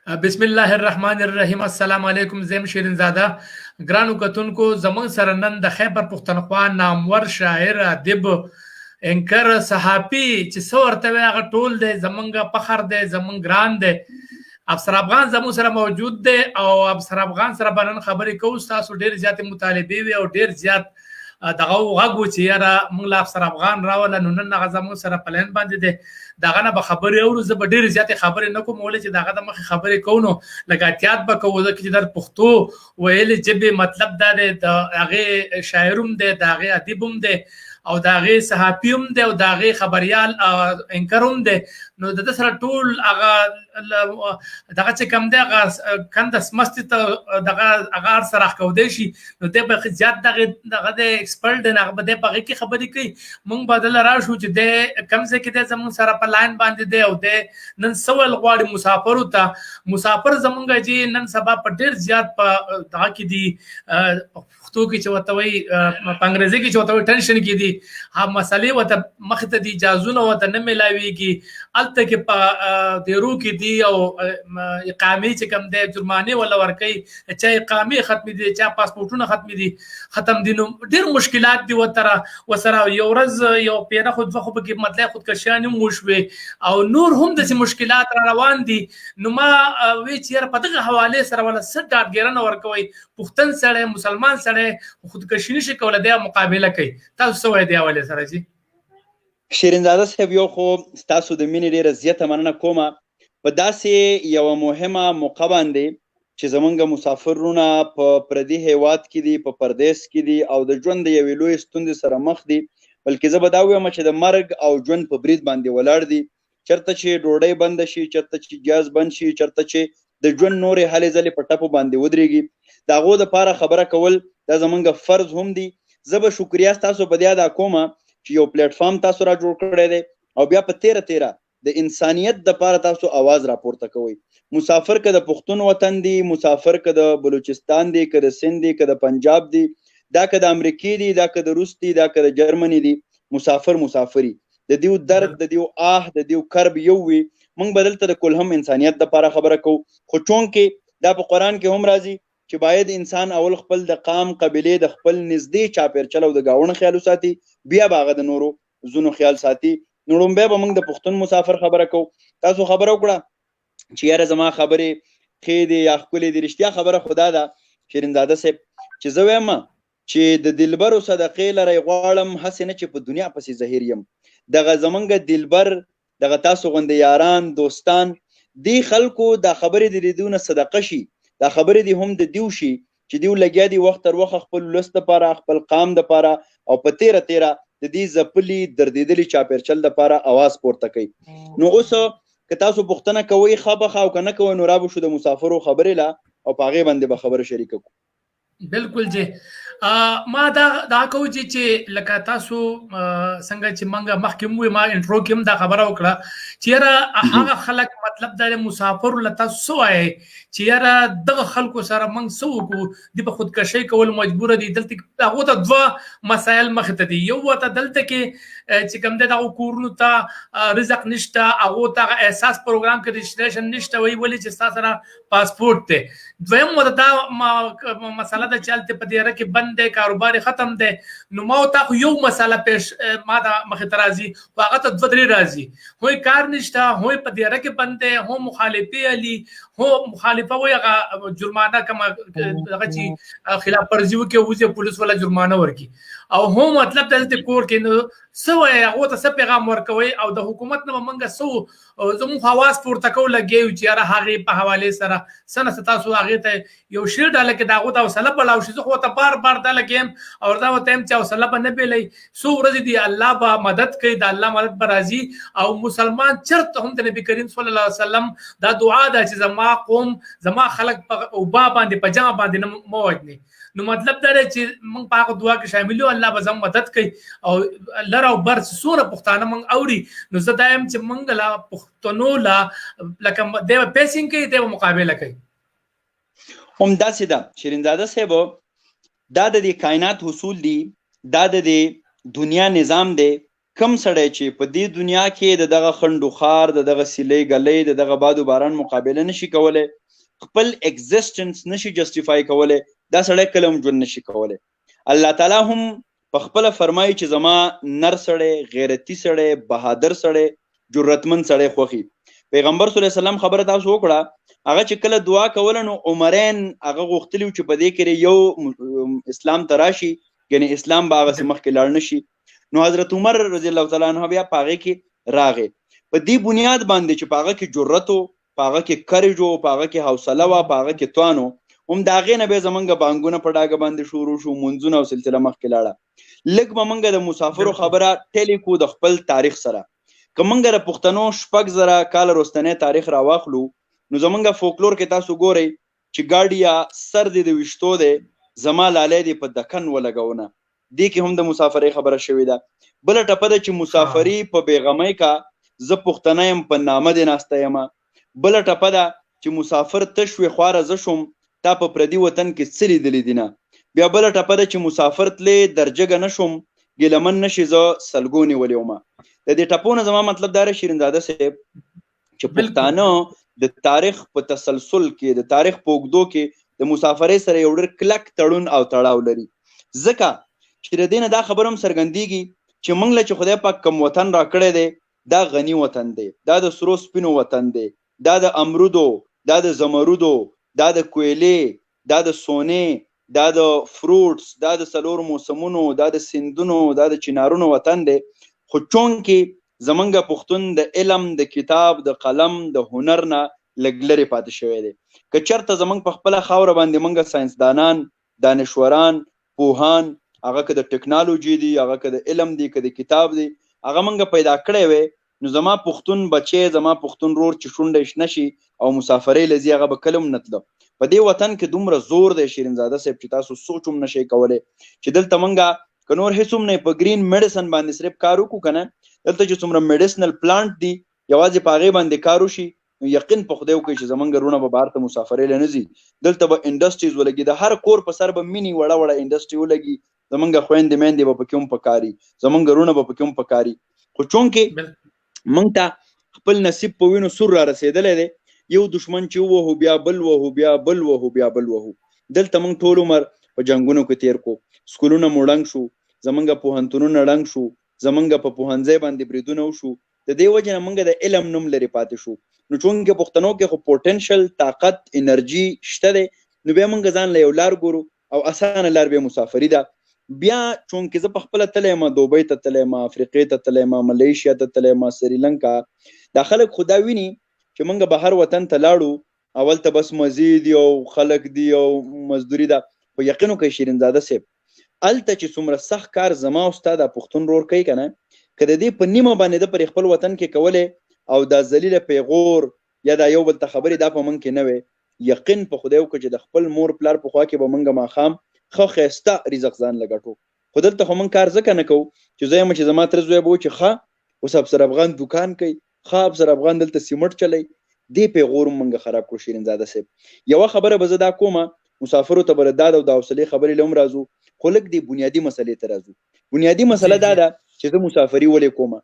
بسم الله الرحمن الرحیم. السلام علیکم. زم شیرین زاده ګرانو کتونکو، زمون سره نن د خیبر پښتونخوا نامور شاعر، ادیب، انکر، صحافي چې څو ورته وي هغه ټول دی، زمونږ فخر دی، زمونږ ګران دی. افسر افغان زمون سره موجود دی او افسر افغان سره به نن خبرې کوو. تاسو ډېر زیاتې مطالبې وي او ډېر زیات دغه غږ و چې یاره موږ له افسر افغان راوله، نو نن هغه زموږ سره په لین باندې دی. دغه نه به خبرې اورو. زه به ډېرې زیاتې خبرې نه کوم، ولې چې دغه د مخې خبرې کوو نو لږ احتیاط به کوو، ځکه چې در پښتو ویلې ژبې مطلب دا دی، د هغې شاعر هم دی، د هغې ادیب هم دی او د هغې صحافي هم دی او د هغې خبریال انکر هم دی. نو د ده سره ټول هغه دغه چې کوم دی هغه کنده سمستې ته دغه هغه هر څه راښکودی شي، نو دی به زیات دغه دی ایکسپرټ دی، هغه به دی په هغې کې خبرې کوي. موږ به دله راشو چې دی کوم ځای کې دی زموږ سره په لاین باندې دی او دی نن څه ویل غواړي مسافرو ته. مسافر زموږ چې نن سبا په ډېر زیات په دغه کې دي، پښتو کې چې ورته وایي، په انګریزي کې چې ورته وایي ټینشن کې دي. هغه مسلې ورته مخې ته دي، اجازونه ورته نه میلاویږي. هلته کې په تیرو کې دي او اقامې چې کوم دی جرمانې ولا ورکوي، چا اقامې ختمې دي، چا پاسپورټونه ختم دي. نو ډېر مشکلات دي ورسره. یو ورځ یو پیره خو دوه خو پکې مطلب خودکشیانې هم وشوې او نور هم داسې مشکلات را روان دي. نو ما وی چې یاره په دغه حوالې سره ولا څه ډاډګیرنه ورکوئ. پښتون سړی، مسلمان سړی خودکشي نشي کولی، دی مقابله کوي. تاسو څه وایئ دې حوالې سره؟ جي شیرینزاده صاحب، یو خو ستاسو د مینې ډېره زیاته مننه کومه په داسې یوه مهمه موقع باندې چې زمونږ مسافرونه په پردي هیواد کې دي، په پردیس کې دي او د ژوند د یوې لویې ستونزې سره مخ دي. بلکې زه به دا ووایم چې د مرګ او ژوند په برید باندې ولاړ دي. چېرته چې ډوډۍ بنده شي، چېرته چې ګاز بند شي، چېرته چې د ژوند نورې هلې ځلې په ټپو باندې ودرېږي، د هغو دپاره خبره کول دا زمونږ فرض هم دي. زه به شکریا ستاسو په دې ادا کومه چې یو پلیټفارم تاسو را جوړ کړی دی او بیا په تیره د انسانیت دپاره تاسو آواز راپورته کوئ. مسافر که د پښتون وطن دی، مسافر که د بلوچستان دی، که د سند دی، که د پنجاب دی، دا که د امریکې دی، دا که د روس دی، دا که د جرمني دی، مسافري د دیو درد، د دیو آه، د دیو کرب یو وي. موږ به دلته د کل هم انسانیت دپاره خبره کوو. خو چونکې دا په قرآن کې هم راځي چې باید انسان اول خپل د قام، قبیلې، د خپل نږدې چاپېرچل او د ګاونډ خیال وساتي، بیا به هغه د نورو زونو خیال ساتي. نو لومبی به موږ د پښتون مسافر خبره کوو. تاسو خبره وکړه چې یاره زما خبرې ښې دي یا ښکلې دي. رښتیا خبره خو دا ده شیرینزاده صاحب چې زه وایم چې د دلبرو صدقې لری غواړم، هسې نه چې په دنیا پسې زهیر یم. دغه زمونږ دلبر، دغه تاسو غوندې یاران، دوستان، دې خلکو دا خبرې د دې نه صدقه شي، دا خبرې دې هم د دیو شي چې دیو لګیا دي وخت تر وخت خپل ولس دپاره، خپل قام دپاره او په تیره د دې ځپلي دردېدلي چاپېرچل دپاره اواز پورته کوي. نو اوس که تاسو پوښتنه کوئ ښه بخه او که نه کوئ، نو را به شو د مسافرو خبرې له او په هغې باندې به خبره شریکه کړو. بالکل جی. ما دا کوو چې لکه تاسو څنګه چې موږ مخکې هم وویل، ما انټرو کې هم دا خبره وکړه چې یاره هغه خلک، مطلب دا د مسافرو له تاسو څه وایئ چې یاره دغه خلکو سره موږ څه وکړو، دوی په خودکشۍ کول مجبوره دي. دلته هغو ته دوه مسایل مخې ته دي. یو ورته دلته کې چې کوم دی دغو کورونو ته رزق نشته، هغو ته احساس پروګرام کې رجسټریشن نشته، وایي ولې چې ستا سره پاسپورټ دی. دویم ورته دا مسله ده چې هلته په دیره کې بند دی، کاروبار ختم دی. نو ما ورته خو یو مسله پیش ما ته مخې ته راځي، خو هغه ته دوه درې راځي. هوی کار نشته، هوی په دیره کې بند دی، هو مخالفې علي، هو مخالفه وایي هغه جرمانه کومه هغه چې خلاف ورزي وکړي وځي پولیس والا جرمانه ورکړي، او هو مطلب دلته کور کې نو څه وایي هغو ته څه پیغام ورکوئ. او د حکومت نه به موږ څه زموږ حواس پورته کوو لګیو چې یاره هغې په حوالې سره څه نه څه تاسو هغې ته یو شعر ډاله کې د هغو ته حوصله به لاو شي. زه خو ورته بار دا لګیم او دا ورته یم چې حوصله به نه بېلئ. څو ورځې دي، الله به مدد کوي، د الله مدد به راځي. او مسلمان چېرته هم د نبي کریم صلی الله علیه وسلم دا دعا ده چې زما قوم، زما خلک په اوبا باندې، په جمع باندې نه مه وژني. نو مطلب دا دی چې موږ په هغه دعا کې شامل یو، الله به زموږ مدد کوي. او لر او بر څومره پښتانه موږ اوري، نو زه دا یم چې موږ له پښتنو له لکه دی به پیسینګ کوي، دی به مقابله کوي. همداسې ده شیرینزاده صاحب، دا د دې کائنات حصول دي، دا د دې دنیا نظام دی. کم سړی چې په دې دنیا کې د دغه خنډو خار د دغه سیلې ګلې د دغه باد و باران مقابله نشي کولی، خپل اگزیسټنس نشي جسټیفای کولی، دا سړی کله هم ژوند نشي کولی. الله تعالی هم په خپله فرمایي چې زما نر سړی، غیرتي سړی، بهادر سړی، جرأتمند سړی خوښي. پیغمبر صلی الله علیه وسلم خبره تاسو وکړه، هغه چې کله دعا کوله نو عمرین هغه غوښتلي چې په دې کې یو اسلام ته راشي، یعنی اسلام به هغسې مخکې لاړ نشي. نو حضرت عمر رضی الله تعالی عنه بیا په هغې کې راغی، په دې بنیاد باندې چې په هغه کې جرأت و، په هغه کې کرج و، په هغه کې حوصله وه، په هغه کې توان و، هم د هغې نه بیا زمونږ بانګونه په ډاګه باندې شروع شو، مونځونه او سلسله مخکې لاړه. لږ به مونږ د مسافرو خبره ټیلې کو د خپل تاریخ سره. که مونږ د پښتنو 6,000 کاله وروستنی تاریخ راواخلو نو زمونږ فولکلور کې تاسو ګورئ چې ګاډیه سر دې د ویشتو دی، زما لالی دې په دکن ولګونه، دې کې هم د مسافرۍ خبره شوې ده. بله ټپه ده چې مسافري په بېغمۍ کا، زه پښتنه یم په نامه دې ناسته یمه. بله ټپه ده چې مسافر تش وې خواره زه شوم، تا په پردي وطن کې څه لیدلي دي نه. بیا بله ټپه ده چې مسافر تلې درجګه نه شوم، ګیلمن نشي زه سلګو نیولې ومه. د دې ټپو نه زما مطلب دا دی شیرینزاده صاحب چې پښتانه د تاریخ په تسلسل کې، د تاریخ په اوږدو کې د مسافرۍ سره یو ډېر کلک تړون او تړاو لري. ځکه چې د دې نه دا خبره هم څرګندېږي چې موږ له چې خدای پاک کوم وطن راکړی دی دا غني وطن دی، دا د سرو سپینو وطن دی، دا د امرودو، دا د زمرودو، دا د کویلې، دا د سونې، دا د فروټس، دا د څلور موسمونو، دا د سیندونو، دا د چنارونو وطن دی. خو چونکې زمونږ پښتون د علم، د کتاب، د قلم، د هنر نه لږ لرې پاتې شوی دی. که چېرته زمونږ په خپله خاوره باندې موږ ساینسدانان، دانشوران، پوهان، هغه که د ټکنالوژي دی، هغه که د علم دی، که د کتاب دی، هغه موږ پیدا کړی وی، نو زما پښتون بچی، زما پښتون رور چې شونډی شنه شي او مسافرۍ له ځي هغه به کله هم نه تله. په دې وطن کې دومره زور دی شیرینزاده صاحب چې تاسو سوچ هم نشئ کولی چې دلته موږ که نور هېڅ هم نه په ګرین میډیسن باندې صرف کار وکړو که نه، دلته چې څومره میډیسنل پلانټ دي یوازې په هغې باندې کار وشي نو یقین په خدای وکړئ چې زمونږ رونه به بهر ته مسافرۍ له نه ځي. دلته به انډسټریز ولګي، د هر کور په سر به مینی وړه وړه انډسټري ولګي، زمونږ خویندې میندې به پکې هم پکاري، زمونږ رونه به پکې هم پکاري. خو چونکې موږ ته خپل نصیب په وینو سور را رسېدلی دی، یو دشمن چې ووهو بیا بل وهو، بیا بل وهو، بیا بل وهو. دلته موږ ټول عمر په جنګونو کې تیر کو، سکولونه مو ړنګ شو، زمونږ پوهنتونونه ړنګ شو، زمونږ په پوهنځی باندې بریدونه وشو، د دې وجې نه موږ د علم نوم لرې پاتې شو. نو چونکې پښتنو کې خو پوټنشل، طاقت، انرژي شته دی، نو بیا موږ ځان له یو لار ګورو او اسانه لار بیا مسافري ده. بیا چونکې زه په خپله تللی یم، دوبۍ ته تللی یم، افریقې ته تللی یم، ملیشیا ته تللی یم، سریلنکا، دا خلک خو دا ویني چې موږ بهر وطن ته لاړو، اول ته بس مزې دي او خلک دي او مزدوري ده. په یقین وکړئ شیرینزاده صاحب هلته چې څومره سخت کار زما او ستا دا پښتون رور کوي که نه، که د دې په نیمه باندې ده پر خپل وطن کې کولی او دا ذلیله پیغور یا دا یو بل ته خبرې دا په موږ کې نه وی، یقین په خدای وکړه چې د خپل مور پلار په خوا کې به موږ ماښام ښه ښایسته رزق ځان لګټو. خو دلته خو موږ کار ځکه نه کوو چې زه یم چې زما تره زوی به و چې ښه اوس افسر افغان دوکان کوي، ښه افسر افغان دلته سیمټ چلی، دې پیغور موږ خراب کړو شیرینزاده صاحب. یوه خبره به زه دا کومه، مسافرو ته به د داد او د حوصلې خبرې له هم راځو، خو لږ دې بنیادي مسلې ته راځو. بنیادي مسله دا ده چې زه مسافري ولې کومه.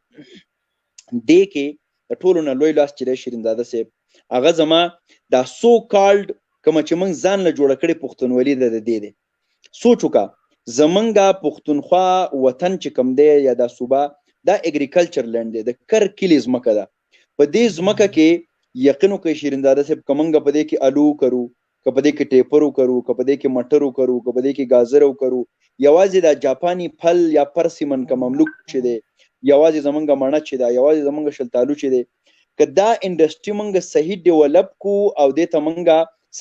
دې کې د ټولو نه لوی لاس چې دی شیرینزاده صاحب هغه زما دا سو کالډ کومه چې موږ ځان له جوړه کړې پښتونولي ده د دې دی. سوچ وکړه زمونږ پښتونخوا وطن چې کوم دی یا دا صوبه دا اګریکلچر لینډ دی، د کر کلي ځمکه ده. په دې ځمکه کې یقین وکړئ شیرینزاده صاحب که موږ په دې کې الو کرو، که په دې کې ټیپر وکرو، که په دې کې مټر وکرو، که په دې کې ګازر وکرو، یوازې دا جاپاني پل یا پرسیمن که مملوک چې دی، یوازې زمونږ مڼه چې ده، یوازې زمونږ شلتالو چې دی، که دا انډسټري موږ صحیح ډیولپ کو او دې ته موږ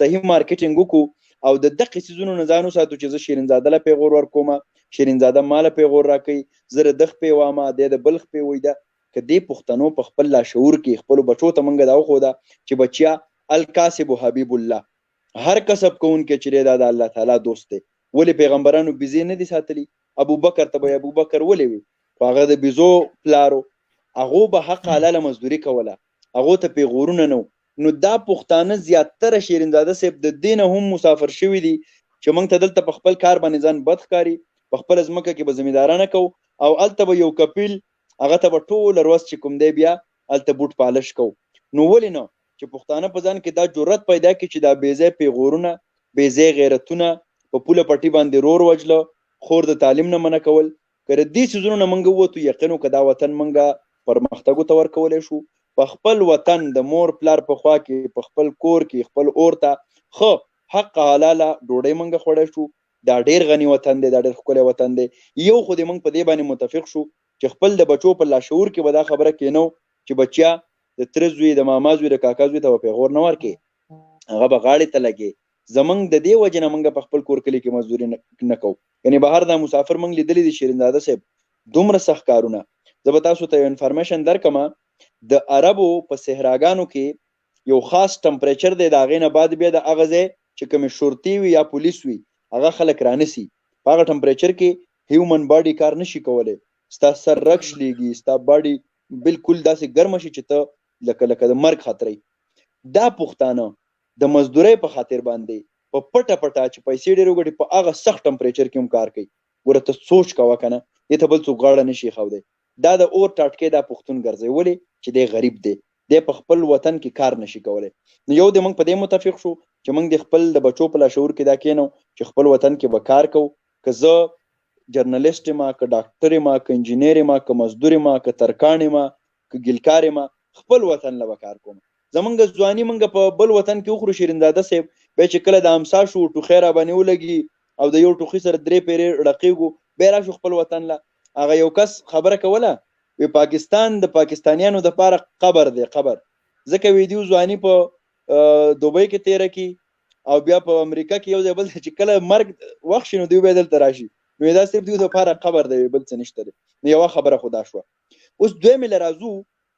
صحیح مارکیټینګ وکړو او د دغې څیزونو نه ځان وساتو چې زه شیرینزاده له پیغور ورکومه، شیرینزاده ما له پیغور راکوي، زه د ده خپې وامه، دی د بل خپې وی ده. که دې پښتنو په خپل لاشعور کې خپلو بچو ته موږ دا وښوده چې بچیا الکاسب حبیب الله، هر کسب کوونکی چې دا د الله تعالی دوست دی. ولې پیغمبرانو بیزې نه دي ساتلي؟ ابوبکر ته به ابوبکر ولې وي؟ خو هغه د بیزو پلارو، هغو به حق حلاله مزدوري کوله، هغو ته پیغورونه نه. نو دا پښتانه زیاتره شیرینزاده صاحب د دې نه هم مسافر شوي دي چې موږ ته دلته په خپل کار باندې ځان بد ښکاري، په خپله ځمکه کې به زمیندارانه کوو او هلته به یو کپیل هغه ته به ټوله ورځ چې کوم دی بیا هلته بوټ پالش کوو. نو ولې نه چې پښتانه په ځان کې دا جرأت پیدا کړي چې دا بېځای پیغورونه بېځای غیرتونه په پوله پټي باندې رور وجله خور د تعلیم نه منع کول که د دې څیزونو نه موږ ووتو یقین وکړه دا وطن موږ پرمختګو ته ورکولی شو. په خپل وطن د مور پلار په خوا کې په خپل کور کې خپل اور ته ښه حق حلاله ډوډۍ موږ خوړی شو. دا ډېر غني وطن دی، دا ډېر ښکلی وطن دی. یو خو دې موږ په دې باندې متفق شو چې خپل د بچو په لاشعور کې به دا خبره کېنو چې بچیا د تره زوی د ماما زوی د کاکا زوی ته به پیغور نه ورکړي، هغه به غاړې ته لګي. زمونږ د دې وجې نه موږ په خپل کور کلي کې مزدوري نه کوو. یعنې بهر دا مسافر موږ لیدلی دي شیرینزاده صاحب دومره سخت کارونه. زه به تاسو ته یو انفارمیشن درکړم، د عربو په صحراګانو کې یو خاص ټمپریچر دی، د هغې نه بعد بیا د هغه ځای چې کومې شرطي وي یا پولیس وي هغه خلک رانیسي. په هغه ټمپریچر کې هیومن باډي کار نشي کولی، ستا سر رګ شلیږي، ستا باډي بالکل داسې ګرمه شي چې ته لکه د مرګ خطرې. دا پښتانه د مزدورۍ په خاطر باندې په پټه پټه چې پیسې ډېرې وګټي په هغه سخت ټمپریچر کې هم کار کوي. ګوره ته سوچ کوه که نه، دې ته بل څوک غاړه نشي ایښودی. دا د اور ټاټکی دا پښتون ګرځوي. ولې چې دی غریب دی، دی په خپل وطن کې کار نشي کولی. نو یو د موږ په دې متفق شو چې موږ د خپل د بچو په لاشعور کې دا کېنو چې خپل وطن کې به کار کوو. که زه جرنلیست یم، که ډاکټر یم، که انجینیر یم، که مزدور یم، که ترکاڼ یم، که ګلکار یم، خپل وطن له به کار کوم. زمونږ ځواني موږ په بل وطن کې وخورو شیرینزاده صاحب، بیا چې کله د امسا شو ټوخی را باندې ولګي او د یو ټوخي سره 3 پیرې رقیږو بیا راشو خپل وطن له. هغه یو کس خبره کوله وی پاکستان د پاکستانیانو دپاره قبر دی، قبر. ځکه وی دیو ځواني په دوبۍ کې تیره کی او بیا په امریکا کې یو ځای بل چې کله مرګ وخت شي نو دیو بیا دلته راشي، نو دا صرف دیو دپاره قبر دی، بل څه نشته دی. نو یوه خبره خو دا شوه. اوس دویمې له راځو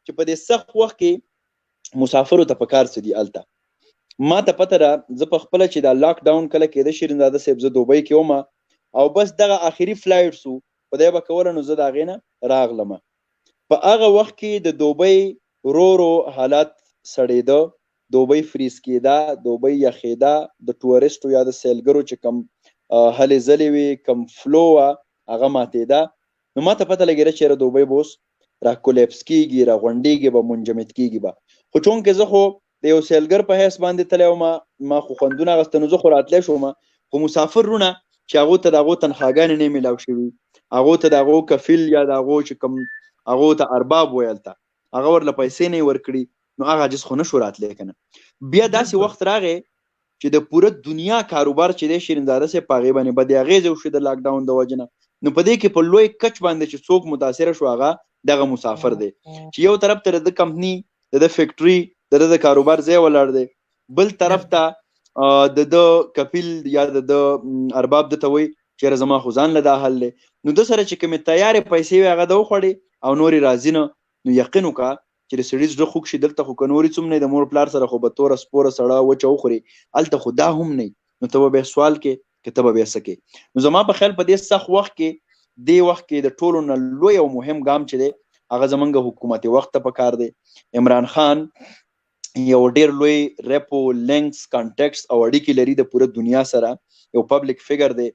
چې په دې سخت وخت کې مسافرو ته پکار څه دي. هلته ما ته پته ده، زه په خپله چې دا لاک ډاون کله کېده شیرینزاده صاحب، زه دوبۍ کې وم او بس دغه آخري فلایټ سو خدای به کوله نو زه د هغې نه راغلم. په هغه وخت کې د دوبۍ ورو ورو حالات سړېده، دوبۍ فریز کېده، دوبۍ یخېده، د ټورسټو یا د سیلګرو چې کم هلې ځلې وي، کم فلو وه هغه ماتېده. نو ما ته پته لګېده چېرې دوبۍ به اوس را کولیپس کېږي، را غونډېږي به، منجمد کېږي به. خو چونکې زه خو د یو سیلګر په حیث باندې تللی وم، ما خو خوندونه اخیسته، نو زه خو راتلی شوم. خو مسافر رونه چې هغو ته د هغو تنخواګانې نه میلاو شوي، هغو ته د هغو کفیل یا د هغو چې کوم هغو ته ارباب ویل ته هغه ورله پیسې نه یې ورکړي، نو هغه عجز خو نه شو راتلی که نه. بیا داسې وخت راغی چې د پوره دنیا کاروبار چې دی شیرینزاده صاحب په هغې باندې بد اغېزې وشوې د لاکډاون د وجې نه. نو په دې کې په لوی کچ باندې چې څوک متاثره شو هغه دغه مسافر دی چې یو طرف ته د کمپني د فیکټري د کاروبار ځای ولاړ دی، بل طرف ته د کفیل یا د ارباب د ته وایي چېرې زما خو ځان له دا حل دی. نو د سره چې کومې تیارې پیسې وي هغه د وخوړې او نورې راځي نه. نو یقین وکړه چې د سړي زړه خوږ شي دلته خو که نورې څوم نه د مور پلار سره خو به توره سپوره سړه وچه وخوري، هلته خو دا هم نه. نو ته به بیا سوال کې که ته به بیا څه کې. نو زما په خیال په دې سخت وخت کې دې وخت کې د ټولو نه لوی او مهم ګام چې دی هغه زمونږ حکومت وخت ته پکار دی. عمران خان یو ډیر لوی ریپو لینکس کانټیکټس او اړیکې لري د پوره دنیا سره، یو پبلک فیګر دی.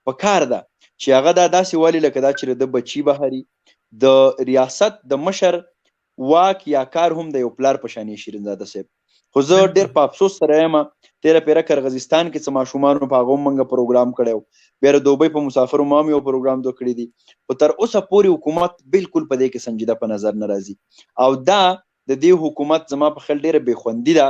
پکار ده چې هغه دا داسې والي لکه دا چې د بچي بهري د ریاست د مشر واک یا کار هم د یو پلار په شانې شیرینزاده صاحب. خو زه ډېر په افسوس سره یم تېره پیره کرغزستان کې څه ماشومانو په هغه هم موږ پروګرام کړی و، بیا د دوبۍ په مسافرو ما هم یو پروګرام دوه کړي دي. خو تر اوسه پورې حکومت بالکل په دې کې سنجیده په نظر نه راځي او دا د دې حکومت زما په خیال ډېره بېخوندي ده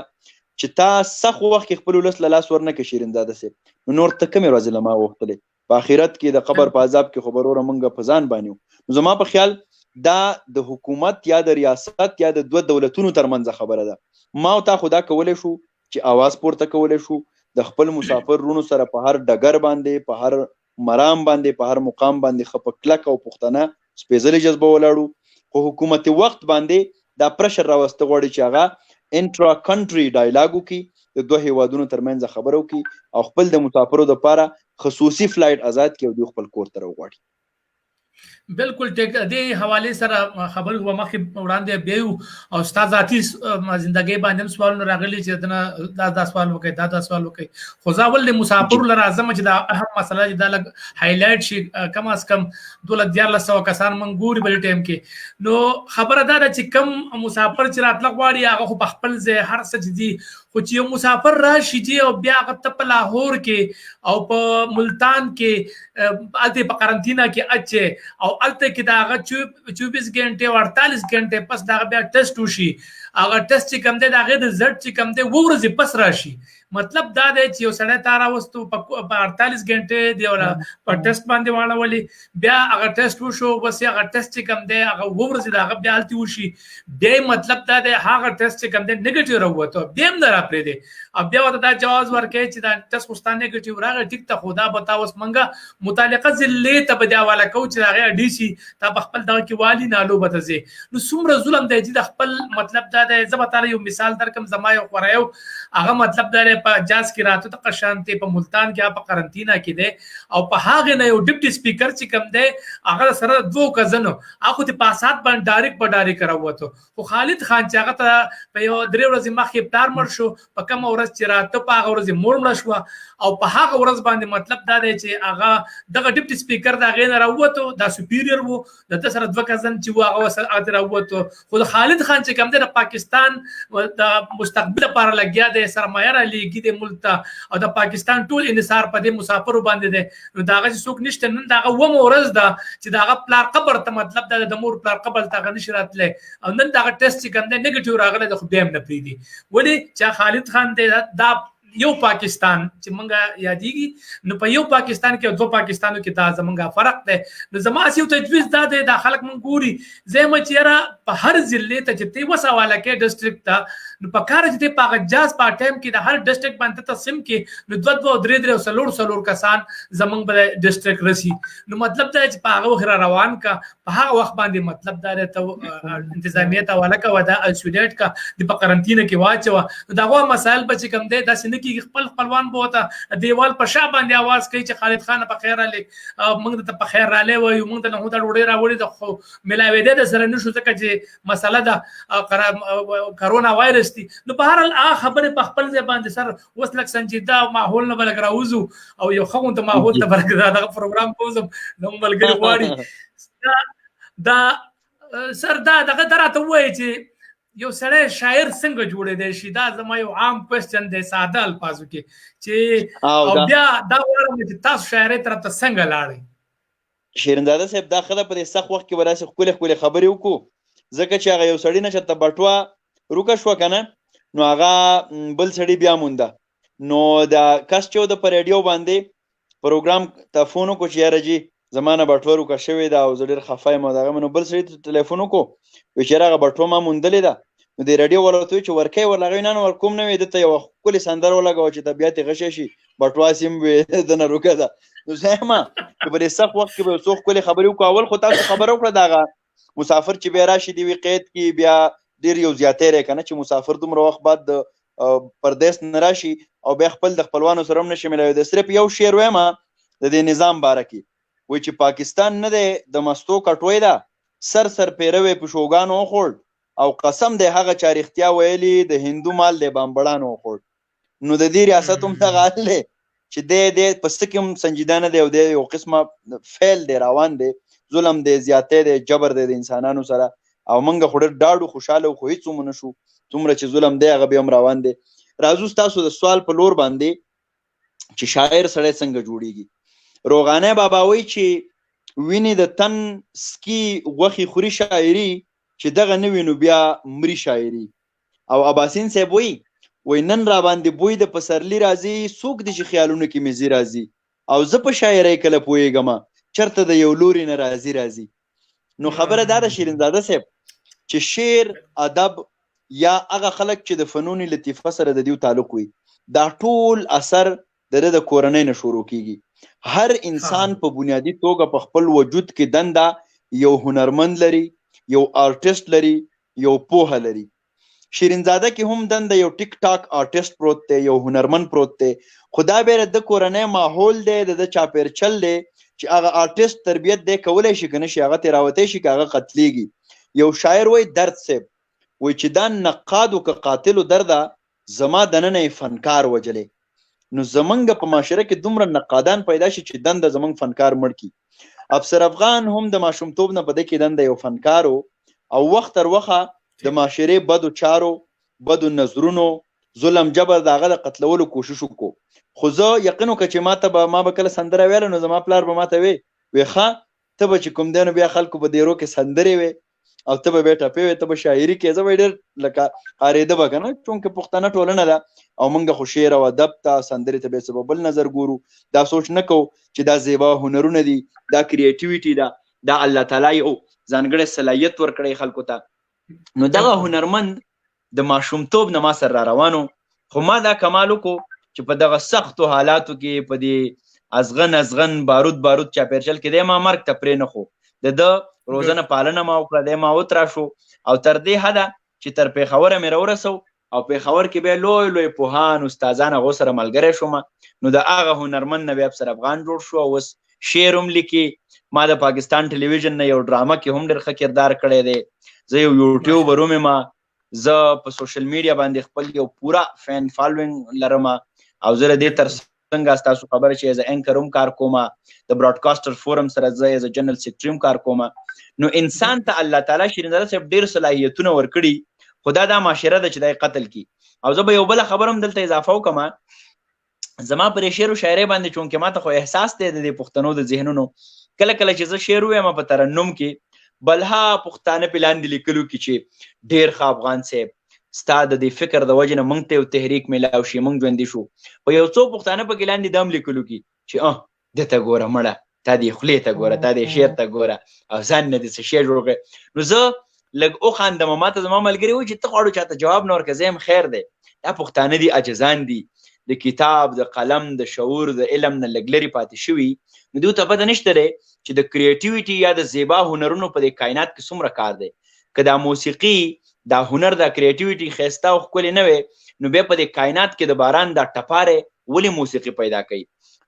چې تا سخت وخت کې خپل ولس له لاس ورنکړې شیرینزاده صاحب. نو نور ته کومې ورځې له ما غوښتلې؟ په آخرت کې د قبر په عذاب کې خو به وروره موږ په ځان باندې وو. نو زما په خیال دا د حکومت یا د ریاست یا د دوه دولتونو ترمنځ خبره ده. ما او تا خو دا کولی شو چې اواز پورته کولی شو د خپل مسافر رونو سره په هر ډګر باندې، په هر مرام باندې، په هر مقام باندې ښه په کلک او پښتنه سپېڅلې جذبه ولاړو. خو حکومت وخت باندې دا پرشر راوسته غواړي چې هغه انټرا کنټري ډایلاګ وکړي، د دوه هیوادونو ترمنځ خبره وکړي او خپل د مسافرو دپاره خصوصي فلایټ آزاد کړي او دوی خپل کور ته راوغواړي. بالکل ټیک دې حواله سره خبر و مخ وړاندې بیو او استاد ذاتی زندګي باندې سوال راغلي چې دا سوال وکي دا سوال وکي خو ځاول له مسافر لر اعظم چې دا اهم مسله چې دا لګ هایلایټ شي کم از کم 1200 کسان منګوري بل ټیم کې نو خبره دا چې کم مسافر چې راتلغ واړي هغه په خپل ځای هر څه دي خو چې یو مسافر راشي چې او بیا هغه په لاهور کې او په ملتان کې الته په قرنطینه کې اچي او الته کې دا هغه 24 غنټه او 48 غنټه پس دا بیا ټیسټ وشي هغه ټیسټ چې کوم دی دا غیر رزلټ چې کوم دی ورځې پس راشي مطلب دا دی چې یو سړی تارا وستو په 48 غنټه دی ولا په ټیسټ باندې واړولې بیا هغه ټیسټ وشو بس هغه ټیسټ چې کوم دی هغه ورځې دا بیا الته وشي بیا مطلب دا دی هغه ټیسټ چې کوم دی نیگیټیو راوته بیا هم درا پرې دی اب بیا وته دا جواز ورکړي چې دا ټیسټ خوستانه نیگیټیو راغی ټیک ته خدا بتاوس منګه متعلقه ضلع ته بیا والا کو چې هغه ډي سي تا خپل دا کې والی نالو بتځي نو څومره ظلم دی چې خپل مطلب دا دی زبر یو مثال درکم زما یو خورایو هغه مطلب دا په جاز کې راته د قشانته په ملتان کې په قرنطینه کې دی او په هغه نه یو ډیپټي سپیکر چې کوم دی هغه سره دوه کزنو هغه ته پاسات باندې ډایرکټ کراوته خو خالد خان چې هغه ته په یو درې ورځې مخې افطار مر شو په کوم ورځ چې راته په هغه ورځ مړ شو او په هغه ورځ باندې مطلب دا دی چې هغه دغه ډیپټي سپیکر دا غین راوته دا سپیریور وو د سره دوه کزن چې هغه سره راوته خو خالد خان چې کوم دی د پاکستان د مستقبل لپاره لګیا دی سرمایه را لګي د ملک او د پاکستان ټول انحصار په دې مسافر باندې دی نو داغه څوک نشته نن داغه و مورز دا چې داغه پلار قبر ته مطلب د مور پلار قبر ته غنښ راتله او نن داغه ټیسټ چې کوم دی نیگیټیو راغله د خو دیم نه پریدي ولی چې خالد خان دی دا یو پاکستان چې مونږه یادېږي نو په یو پاکستان کې او دوه پاکستانو کې دا زمونږه فرق دی نو زما سیو تجویز دا دی د خلک مونږ ګوري زما چې په هر ضلع ته چې تی وسواله کې ډیسټریکټ ته نو په کار چې په غجاز په ټایم کې د هر ډیسټریکټ باندې تقسیم کې نو دوه درې سلور کسان زمونږ په ډیسټریکټ رسی نو مطلب دا چې په هغه وخت روان کا په هغه وخت باندې مطلب دا ته انتظامیه ته ولکه ودا اسولیټ کا د په قرنطینه کې واچو دا غوا مسائل بچ کم دی دا سن کې خپل خپلوان بوته دیوال په شا باندې आवाज کوي چې خالد خان په خیر علي موږ ته په خیر را لې وي موږ ته نه هوته ډوډۍ راوړي د ملاوي د سره نشو ځکه چې مسله ده کرونا وایرس دي نو په هر حال خبره په خپل ځای باندې سر وسلک سنجیده ماحول نه بلګ راوځو او یو خون ته ماحول ته بلګ دا پروګرام کوم نو ملګری غواړي دا سر دا دغه دراته وایي چې یو سړی شاعر څنګه جوړې دی شي دا زما یو عام کوېسچن دی ساده الفاظو کې چې او بیا دا وړم چې تاسو شاعرۍ طرف ته څنګه لاړئ شیرینزاده صاحب دا خبره په دې سخت وخت کې وراسي خپل خبرې وکړو ځکه چې هغه یو سړی نشه ته بټوه روکه شو کنه نو هغه بل سړی بیا مونده نو دا کس چې د پر ریډیو باندې پروګرام ته فون کو چې یاره جی زمانه بټوه روکه شوې ده او زه ډېر خفه یم او دغه نو بل سړي ته ټلیفون وکړو وایي چې هغه بټوه ما موندلې ده نو د ریډیو والا ورته وایي چې ورکوي ورلغوي نه ورکوم نه وي ده ته یوه ښکلې سندره ولګوه چې طبیعت یې غشی شي بټوه سیم وي دنه روکه ده نو زه یم چې په دې سخت وخت کې به یو څو ښکلې خبرې وکړو اول خو تاسو خبره وکړه د هغه مسافر چې بیا راشي د یوې قید کې بیا ډېر یو زیاتی دی که نه چې مسافر دومره وخت بعد د پردیس نه راشي او بیا خپل د خپلوانو سره هم نشي ملاوي صرف یو شعر وایم د دې نظام باره کې وایي چې پاکستان نه دی د مستو کټوی ده سر پیروی په شوګانو وخوړ او قسم دی هغه چا رښتیا ویلي د هندو مال دی بامبړانو وخوړ نو د دې ریاست هم دغه حال دی چې دی په څه کې هم سنجیده نه دی او دی یو قسمه فعل دی روان دی ظلم دی زیاتی دی جبر دی د انسانانو سره او موږ خو ډېر ډاډو خوشحاله و خو هېڅ هم ونه شو څومره چې ظلم دی هغه بیا هم روان دی راځو ستاسو د سوال په لور باندې چې شاعر سړی څنګه جوړیږي روغانه بابا وایي چې ویني د تن سکي غوښې خوري شاعري چې دغه نه وي نو بیا مري شاعري او اباسین صاحب وایي نن را باندې بوی د پسرلي راځي څوک دي چې خیالونو کې مې ځي راځي او زه په شاعرۍ کله پوهېږم چېرته د یو لوري نه راځي نو خبره دا ده شیرینزاده صاحب چې شعر ادب یا هغه خلک چې د فنون لطیفه سره د دیو تعلق وي دا ټول اثر د کورنۍ نه شروع کیږي هر انسان په بنیادی توګه په خپل وجود کې دنده یو هنرمند لري یو آرټیسټ لري یو پوهه لري شیرینزاده کې هم دنده یو ټیک ټاک آرټیسټ پروت دی یو هنرمند پروت دی خدا به د کورنۍ ماحول دی د چاپیرچل دی چې هغه آرټیست تربیت دی کولی شي که نه شي، هغه تېراوتی شي که هغه قتلیږي. یو شاعر وایي درد صاحب وایي چې دا نقادو که قاتلو درده زما دننه یې فنکار وجلی. نو زمونږ په معاشره کې دومره نقادان پیدا شي چې دنده زمونږ فنکار مړ کړي. افسر افغان هم د ماشومتوب نه په ده کې دنده یو فنکار او وخت تر وخه د معاشرې بدو چارو، بدو نظرونو، ظلم جبر د هغه د قتلولو کوشش وکړو. خو زه یقین وکړه چې ما به کله سندره ویله نو زما پلار به ماته وی ښه ته به چې کوم دی نو بیا خلکو په دیرو کې سندرې وې او ته به بیا ټپې وې، ته به شاعري کې. زه به ډېر لکه قارېده به که نه، چونکې پښتنه ټولنه ده او موږ خو شعر او ادب ته سندرې ته بیا څه په بل نظر ګورو. دا سوچ نه کوو چې دا زیبا هنرونه دي، دا کریټیویټي ده، دا الله تعالی یو ځانګړی صلاحیت ورکړی خلکو ته. نو دغه هنرمند د ماشومتوب نه ما سره را روانو، خو ما دا کمال وکړو چې په دغه سختو حالاتو کې په دې ازغن بارود چاپیرچل کې دی ما مرګ ته پرې نه خو. د ده روزنه پالنه ما وکړه، دی ما وترا شو او تر دې حده چې تر پېښوره مې راورسو او پېښور کې بیا لوی لوی پوهان استادان هغو سره ملګری شوم. نو د هغه هنرمند نه بیا افسر افغان جوړ شو او اوس شعر هم لیکي. ما د پاکستان ټلویزیون نه یو ډرامه کې هم ډېر ښه کردار کړی دی. زه یو یوټیوبر هم یم، زه په سوشل میډیا باندې خپل یو پوره فین فالوینګ لرم او زه له دې تر څنګه ستاسو خبره چې ایز اینکر هم کار کوم، د براډکاسټر فورم سره زه ایز جنرال سیکرټري هم کار کوم. نو انسان ته الله تعالی شیرینزاده صاحب ډېر صلاحیتونه ورکړي، خو دا معاشره ده چې دا قتل کی. او زه به یو بله خبره هم دلته اضافه وکړم، زما پر شعر و شاعرۍ باندې چونکې ما ته خو احساس دی د پښتنو د ذهنونو، کله کله چې زه شعر ووایم په ترنم کې بلها پښتانه په لاندې لیکلو کې چې ډېر ښه افغان صاحب ستا د دې فکر د وجې نه موږ ته یو تحریک میلاو شي، موږ ژوندي شو. په یو څو پښتانه پکې لاندې دم لیکلو کې چې ده ته ګوره مړه، تا دې خولې ته ګوره، تا دې شعر ته ګوره او ځان نه دې څه شی جوړ کړې. نو زه لږ وخاندم، ما ته زما ملګري وایي چې ته غواړو چاته جواب نه ورکړې. زه یم خیر دی، دا پښتانه دي عاجزان دي، د کتاب د قلم د شعور د علم نه لږ لرې پاتې شوي. نو دوی ته پته نشته دی چې د کریټیویټي یا د زیبا هنرونو په دې کائنات کې څومره کار دی. که دا موسیقي، دا هنر، دا کریټیویټي ښایسته او ښکلې نه وي نو بیا په دې کائنات کې د باران دا ټپارې ولې موسیقي پیدا کوي؟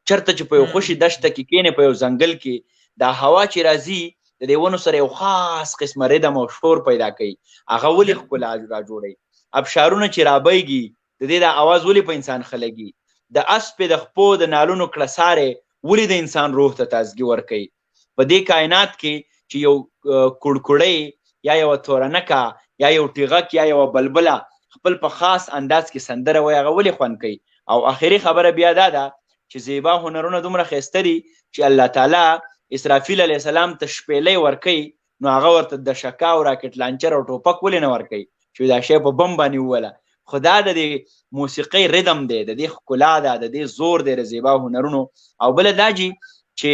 چرته چې په یو خوشي دشته کې کینې، په یو ځنګل کې دا هوا چې راځي د دې ونو سره یو خاص قسمه ردم او شور پیدا کوي، هغه ولې ښکلا را جوړوي؟ ابشارونه چې رابیږي د دې دا اواز ولې په انسان ښه لګي؟ د اسپې د خپو د نالونو کړسارې ولې د انسان روح ته تازګي ورکوي؟ په دې کائنات کې چې یو کړکړی یا یو تورنکه یا یو ټیغک یا یو بلبله خپل په خاص انداز کې سندره وایي، هغه ولې خوند کوي؟ او آخري خبره بیا دا ده چې زیبا هنرونه دومره ښایسته دي چې الله تعالی اسرافیل علیه السلام ته شپېلۍ ورکوي، نو هغه ورته د شکا او راکټ لانچر او ټوپک ولې نه ورکوي چې دا شی په بم باندې ووله؟ خو دا د دې موسیقۍ ردم دی، د دې ښکلا ده، د دې زور دی د زیبا هنرونو. او بله دا چې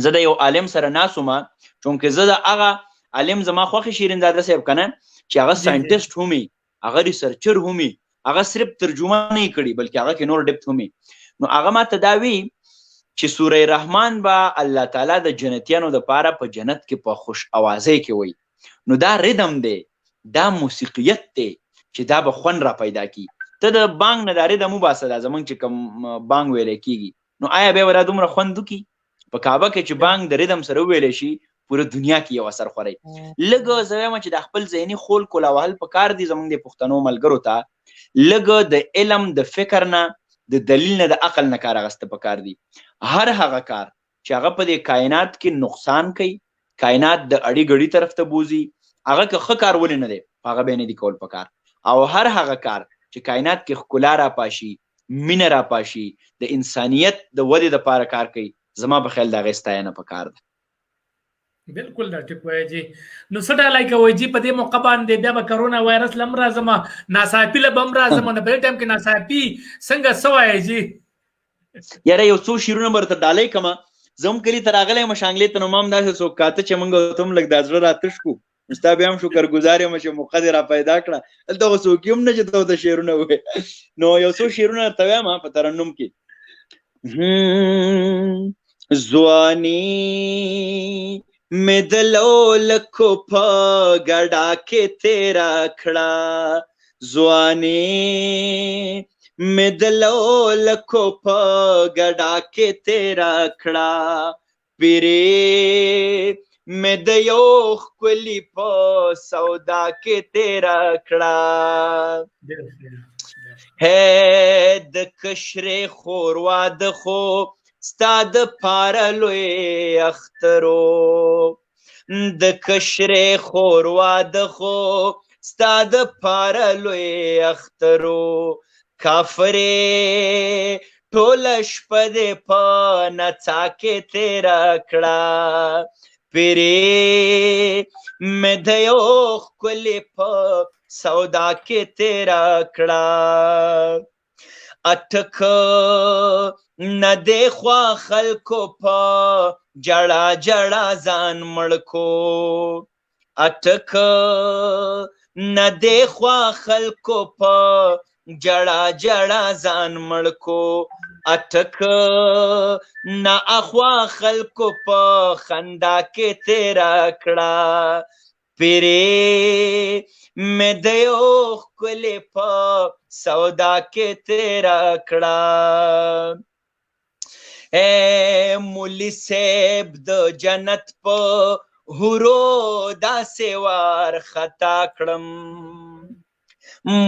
زه د یو عالم سره ناست وم، چونکې زه د هغه عالم زما خوښې شیرینزاده صاحب که نه چې هغه ساینټسټ هم وي، هغه ریسرچر هم وي، هغه صرف ترجمه نه یې کړي بلکې هغه کې نور ډپت هم وي. نو هغه ماته دا وی چې سوره رحمان به الله تعالی د جنتیانو دپاره په جنت کې په خوش اوازۍ کې وایي. نو دا ردم دی، دا موسیقیت دی چې دا به خوند را پیدا کړي. ته د بانګ نه دا ردم وباسه، دا زمونږ چې کوم بانګ ویلی کېږي، نو آیا بیا به دا دومره خوند وکړي؟ په کعبه کې چې بانګ د ردم سره وویلی شي پوره دنیا کې یو اثر خوري. لږ زه وایم چې د خپل ذهني خول کولا وهل پکار دي زموږ د پښتنو ملګرو ته، لږ د علم د فکر نه د دلیل نه د عقل نه کار اخیسته پکار دي. هر هغه کار چې هغه په دې کائنات کې نقصان کوي، کائنات د اړې ګړې طرف ته بوزي، هغه که ښه کار ولې نه دی هغه به یې نه دي کول پکار. او هر هغه کار چې کائنات کې ښکلا را پاشي، مینه را پاشي، د انسانیت د ودې دپاره کار کوي، زما په خیال د هغې ستاینه پکار ده. بالکل دا ټیک وایي جی. نو څه ډالای کوئ جی په دې موقع باندې بیا به کرونا وایرس لم راځم، ناڅاپي له به هم راځم، نو په دې ټایم کې ناڅاپي څنګه څه وایي جی؟ یاره یو څو شعرونه به درته ډالۍ کړمه. زه هم کلي ته راغلی یم شانګلې ته، نو ما هم داسې څوک کاته چې موږ ته هم لږ دا زړه راتش کړو، نو ستا بیا هم شکرګزار یم چې موقع دې را پیدا کړه. دلته خو څوک هم نه چې ته ورته شعرونه ووایې. نو یو څو شعرونه درته وایم په ترنم کې. ځواني میں دلو لکھو پا گڑا کے تیرا کھڑا، ځواني میں دلو لکھو پا گڑا کے تیرا کھڑا، پیرې مې د یو ښکلي په سودا کې تېره کړه د کشرې خور واده خو ستا د پاره لوی اخترو د کشرې خور واده خو ستا د پاره لوی اخترو کافرې ټوله شپه دې په نڅا کې تېره کړه پیرې مې د یو ښکلي په سودا کې تېره کړه اټک نه دې خوا خلکو په جړا جړا ځان مړ کو اټک نه دې خوا خلکو په جړا جړا ځان مړ کو اټک نه اخوا خلکو په خندا کې تېره کړه پیرې مې د یو ښکلي په سودا کې تېره کړه مولي صاحب د جنت په حورو داسې وارخطا کړم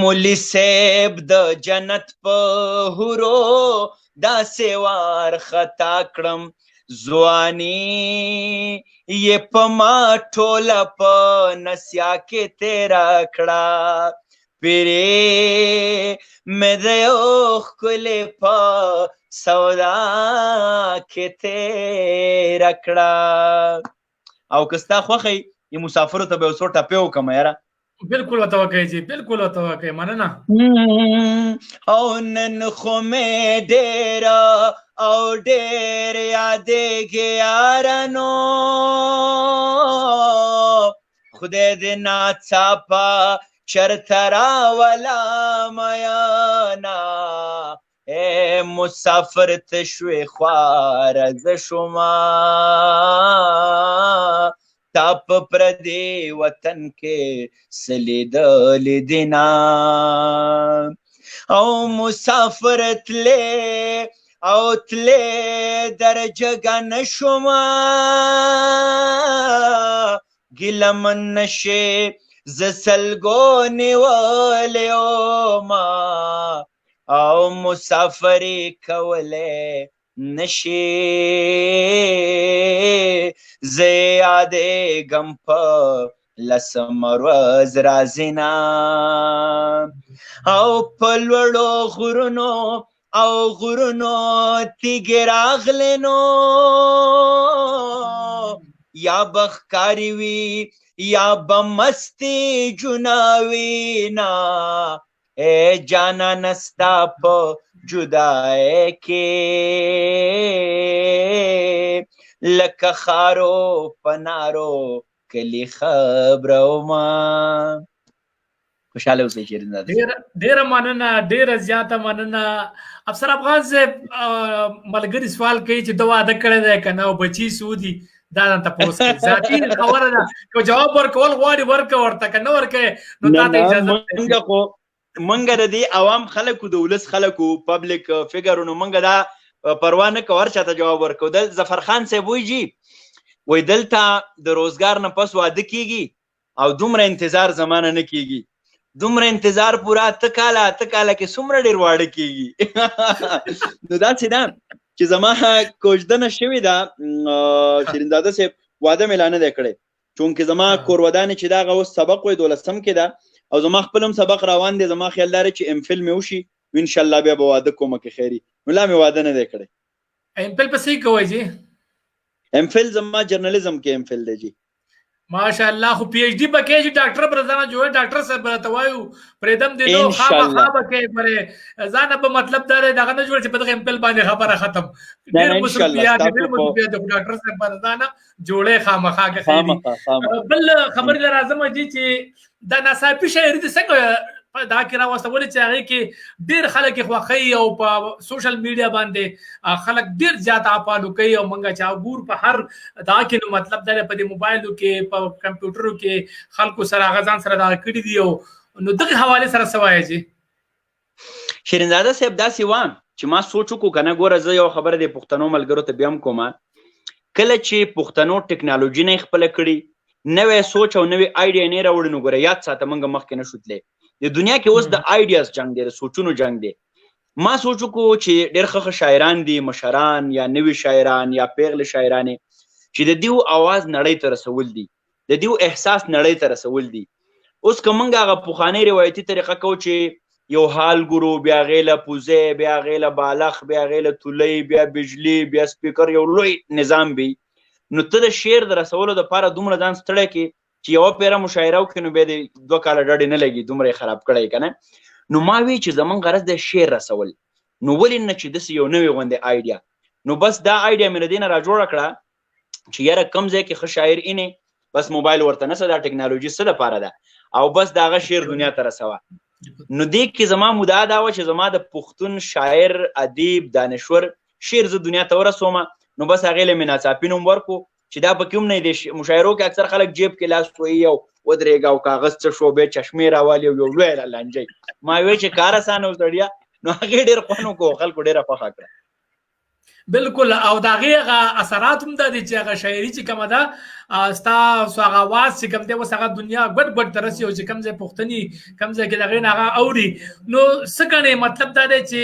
مولي صاحب د جنت په حورو داسې وارخطا کړم ځواني یې په ما ټوله په نسیا کې تېره کړه پیرې مې د یو ښکلي په سودا کې تېره کړه او که ستا خوښه یې مسافرو ته به یو څو ټپې وکړم یاره بالکل ورته وکړئ جی بالکل ورته وکړئ مننه او نن خو مې ډېره او ډېر یادېږي یارانو خدای دې ناڅاپه چرته راوله میانه مسافر ته شوې خواره زه شومه تا په پردي وطن کې څه لیدلي دي نه او مسافر تلې او تلې درجګه نه شومه ګیله من نشې زه سلګو نیولی ومه او مسافري کولی نشي زه یادېږم په لسمه ورځ راځي نه او په لوړو غرونو او غرونو تیږې راغلې نو یا به ښکاري وي یا به مستې جناوي نه ای جانانه ستا په جدای کې لکه خارو پنارو کلی خبره ومه خوشحاله اوسئ شیرین زاده ډیره مننه ډیره زیاته مننه افسر افغان صاحب ملګري سوال کوي چې دا واده کړی دی که نه او بچي څو دي دا نه تپوس کوي ذاتي خبره ده که جواب ورکول غواړي ورکه ورته که نه ورکوې نو تا ته اجازه منګه د دې عوام خلکو د ولس خلکو پبلک فګرونو منګه دا پروا نه کوه هر چاته جواب ورکو دل ظفر خان صاحب وایي جي وایي دلته د روزګار نه پس واده کیږي او دومره انتظار زمانه نه کیږي دومره انتظار پورا اته کاله کې څومره ډېر واړه کیږي نو داسې ده چې زما کوژدنه شوې ده شیرین زاده صاحب واده مې لا نه دی کړی چونکې زما کور ودانې چې دغه اوس سبق وی 12 کې ده او زما خپل هم سبق روان دی زما خیال داره چې ام فل مې وشي انشاءالله بیا به واده کوم که خیري نو لا مې واده نه دی کړی ام فل په څه کوئ جی ام فل زما جرنالیزم کې ام فل دی جی ماشاءالله خو پی ایچ डी بکې چې ډاکټر برزانه جوړ ډاکټر صاحب راته وایو پرېدم دې نو خامخا بکې پرې ځان به مطلب دا دی دغه نه جوړ چې په دغه ام فل باندې خبره ختم ډېر مصروفیات د ډاکټر صاحب برزانه جوړې خامخا کې خیري بل خبرې لازم دي چې دا ناڅاپي شاعري د څنګه دا کې راوستل چې هغه کې ډېر خلک خوښي او په سوشل میډیا باندې خلک ډېر زیات اپالو کوي او منګه چا ګور په هر دا کې نو مطلب دا په دې موبایلو کې په کمپیوټرو کې خلکو سره غزان سره دا کړی دی نو دغه حواله سره سوای جی شیرین زاده صاحب داسې وام چې ما سوچ وکړو کنه ګوره زه یو خبره د پښتنو ملګرو ته بیا هم کومه کله چې پښتنو ټکنالوژي نه خپله کړي نوی سوچ او نوی آیډیا نه راوړي نو ګوره یاد ساته موږ مخکې نه شو تللی د دنیا کې اوس د آیډیاز جنګ دی د سوچونو جنګ دی ما سوچ وکړو چې ډېر ښه شاعران دي مشران یا نوي شاعران یا پیغلې شاعرانې چې د دیو آواز نړۍ ته رسول دي د دیو احساس نړۍ ته رسول دي اوس که موږ هغه پخوانۍ روایتي طریقه کوو چې یو حال ګورو بیا هغې له پوزې بیا هغې له بالخ بیا هغې له تولۍ بیا بجلي بیا سپیکر یو لوی نظام وي نو ته د شعر د رسولو دپاره دومره ځان ستړی کړې چې یوه پیره مشاعره وکړې نو بیا د 2 کاله ډډې نه لګي دومره یې خراب کړی که نه نو ما وی چې زمونږ غرض د شعر رسول نو ولې نه چې داسې یو نوې غوندې آیډیا نو بس دا آیډیا مې له دې نه راجوړه کړه چې یاره کم ځای کې ښه شاعر اینې بس موبایل ورته نسه دا ټکنالوژي څه دپاره ده او بس د هغه شعر دنیا ته رسوه نو دې کې زما مدعا دا وه چې زما د پښتون شاعر ادیب دانشور شعر زه دنیا ته ورسوم نو بس هغې له مې ناڅاپي نوم ورکړو چې دا پکې هم نه دی مشاعرو کې اکثر خلک جیب کې لاس وهي او ودرېږه او کاغذ څه شو بیا چشمې راوالي او یو لوی لانجی ما وی چې کار اسانه وسړیا نو هغې ډېر خوند وکړو خلکو ډېره خوښه کړه بالکل او د هغې هغه اثرات هم دا دي چې هغه شاعري چې کومه ده ستاسو هغه اواز چې کوم دی اوس هغه دنیا ګډ ګډ ته رسي او چې کوم ځای پښتني کوم ځای کې د هغې نه هغه اوري نو څه ګڼې مطلب دا دی چې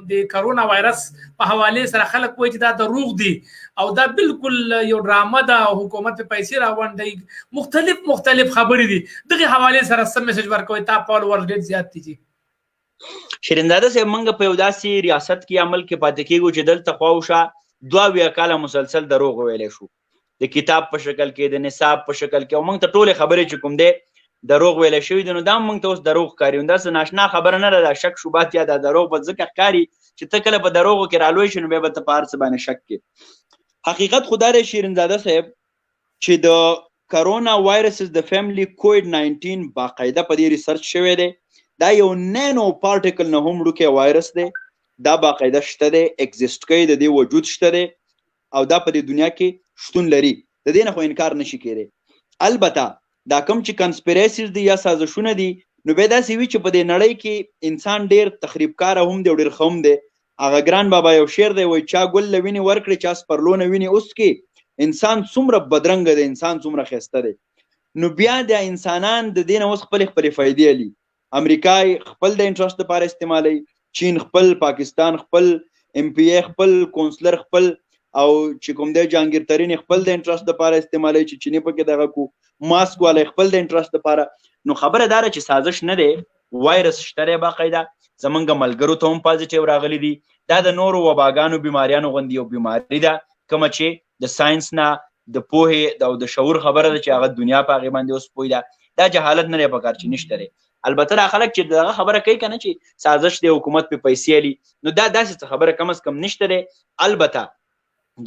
د کرونا وایرس په حوالې سره خلک وایي چې دا دروغ دي او دا بالکل یو ډرامه ده او حکومت په پیسې راغونډوي مختلف خبرې دي دغې حوالې سره څه میسج ورکوئ تا فالوور ډېر زیات دي شیرینزاده صاحب موږ په یو داسې ریاست کې عمل کې پاتې کېږو چې دلته خواوشا 2 کاله مسلسل دروغ ویلی شو د کتاب په شکل کې د نصاب په شکل کې او موږ ته ټولې خبرې چې کوم دی دروغ ویلی شوي دي نو دا موږ ته اوس دروغ ښکاري داسې ناشنا خبره نه ده دا شک شوبات یا دا دروغ به ځکه ښکاري چې ته کله په دروغو کې رالوی شي نو بیا به ته په هر څه باندې شک کې حقیقت خو دا دی شیرینزاده صاحب چې د کرونا وایرسز د فیملی کووډ 19 باقاعده په دې ریسرچ شوی دی دا یو نینو پارټیکل نه هم وړوکی وایرس دی دا باقاعده شته دی اگزیسټ کوي د دې وجود شته دی او دا په دې دنیا کې شتون لري د دې نه خو انکار نشي کېدی البته دا کوم چې کنسپیریسیز دي یا سازشونه دي نو بیا داسې وي چې په دې نړۍ کې انسان ډېر تخریبکاره هم دی او ډېر ښه هم دی هغه ګران بابا یو شعر دی وایي چا ګل له وینې ورکړې چا سپرلو نه وینې اوس کې انسان څومره بدرنګه دی انسان څومره ښایسته دی نو بیا د انسانان د دې نه اوس خپلې فایدې علي امریکا خپل د انټرست لپاره استعمالوي چین خپل پاکستان خپل ام پی ای خپل کونسلر خپل او چې کوم دی جهانګیر ترین خپل د انټرست لپاره استعمالوي چې چینی پکې دغه کو ماسک والا خپل د انټرست لپاره نو خبره داره چې سازش نه دی وایرس شته دی باقاعده زمونږ ملګرو ته هم پازیټیو راغلی دي دا د نورو وباګانو بیماریانو غوندې یو بیماري ده کومه چې د ساینس نه د پوهې او د شعور خبره ده چې هغه دنیا په هغې باندې اوس پوه ده دا جهالت نه دی پکار چې نشته دی البته دا خلک چې دغه خبره کوي که نه چې سازش دی حکومت په پیسې علي نو دا داسې څه خبره کم از کم نشته دی البته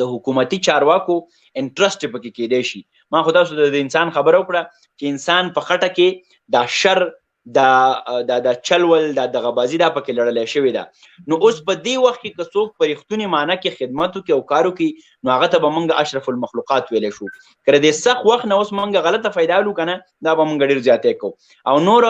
د حکومتي چارواکو انټرسټ پکې کېدی شي ما خو تاسو د انسان خبره وکړه چې انسان په خټه کې دا شر دا چلول دا دغهبازي دا پکې لړلی شوې ده نو اوس په دې وخت کې که څوک په رښتونې معنه کې خدمت وکړي او کار وکړي نو هغه ته به موږ اشرف المخلوقات ویلی شو که د سخت وخت نه اوس موږ غلطه فایده الو که نه دا به موږ ډېر زیاتی کوو او نور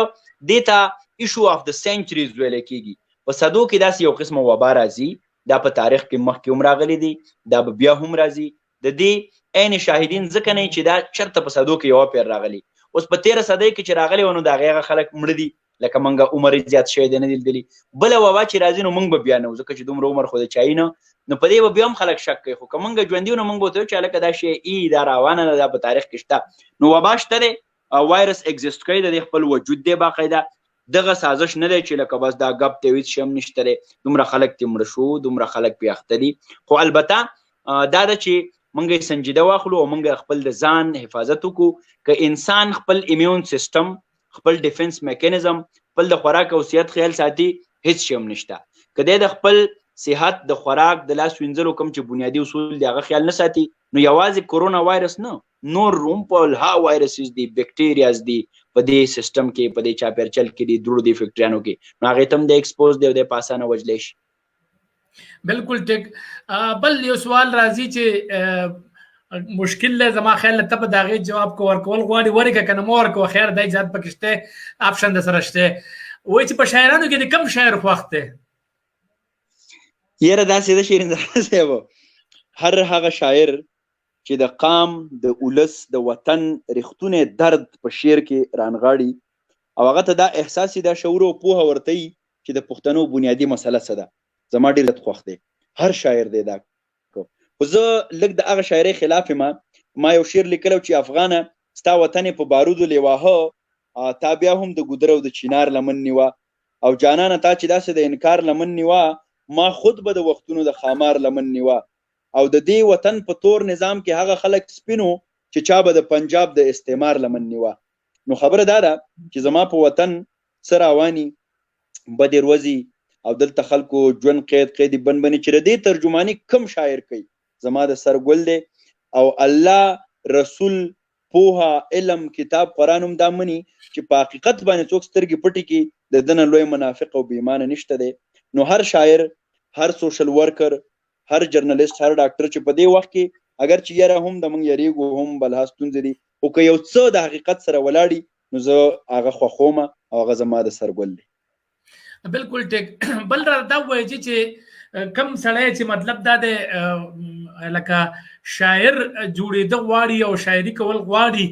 دې ته ایشو اف د سینچریز ویلی کېږي په صدو کې داسې یو قسمه وبا راځي دا په تاریخ کې مخکې هم راغلی دی دا به بیا هم راځي د دې عین شاهدین ځکه نه چې دا چېرته په صدو کې یوه پیر راغلی اوس په 13 صدۍ کې چې راغلی و نو د هغې هغه خلک مړه دي لکه موږ عمر زیات شوی دی نه دي لیدلي بله وبا چې راځي نو موږ به بیا نه ځکه چې دومره عمر خو د چایي نه نو په دې به بیا هم خلک شک کوي خو که موږ ژوندي نو موږ به ورته وایو چې هلکه دا شی دا روانه ده دا په تاریخ کې شته نو وبا شته دی وایرس اگزیسټ کوي د دې خپل وجود دی باقاعده دغه سازش نه دی چې لکه بس دا ګپ دی هېڅ شی هم نشته دی دومره خلک ترې مړه شو دومره خلک پرې اخته دي خو البته دا ده چې موږ یې سنجیده واخلو او موږ خپل د ځان حفاظت وکړو که انسان خپل امیون سیسټم خپل ډیفنس میکانیزم خپل د خوراک او صحت خیال ساتي هېڅ شی هم نشته که دی د خپل صحت د خوراک د لاس وینځلو کوم چې بنیادي اصول دی هغه خیال نه ساتي نو یوازې کورونا وایرس نه نور هم په ها وایرسز دي بیکټیریاز دي په دې سیسټم کې په دې چاپیرچل کې دي دروړو دي فیکټریانو کې نو هغې ته هم د ایکسپوز دی او دی په اسانه وجلی شي بالکل ټیک بل یو سوال راځي چې مشکل دی زما خیال ته په د هغې جواب کو ورکول غواړي ورکه که نه مه ورکوه خیر دی اجازت پکې شته آپشن در سره شته وایي چې په شاعرانو کې د کم شاعر خوښ دی یاره داسې ده شیرینزاده صاحب هر هغه شاعر چې د قام د ولس د وطن رښتونه درد په شعر کې رانغاړي او هغه ته دا احساسي دا شعور او پوهه ورته چې د پښتنو بنیادی مسله څه ده زما ډېر خوښ دی هر شاعر دی دا خو زه لږ د هغه شاعرۍ خلاف ما یو شعر لیکلی چې افغانه ستا وطن په بارودو لیواهه تا بیا هم د ګودر او د چینار لمن نیوه او جانانه تا چې داسې د انکار لمن نیوه ما خود به د وختونو د خامار لمن نیوه او د دې وطن په تور نظام کې هغه خلک سپینو چې چا به د پنجاب د استعمار لمن نیوه نو خبره دا ده چې زما په وطن څه رواني بدې ورځې او دلته خلکو ژوند قید بنبني چې د دې ترجماني کم شاعر کوي زما د سر ګل دی او الله رسول پوها علم کتاب قرآن هم دا مني چې په حقیقت باندې څوک سترګې پټې کړي د دنه لوی منافق او بېمانه نشته دی نو هر شاعر هر سوشل ورکر هر جرنالست هر ډاکټر چې په دې وخت کې اگر چې یاره هم د موږ یریږو هم بلها ستونزې دي خو که یو څه د حقیقت سره ولاړي نو زه هغه خوښوم او هغه زما د سر ګل دی بالکل ټیک بل را دا وایي چې کم سړی چې مطلب دا دی لکه شاعر جوړېده غواړي او شاعري کول غواړي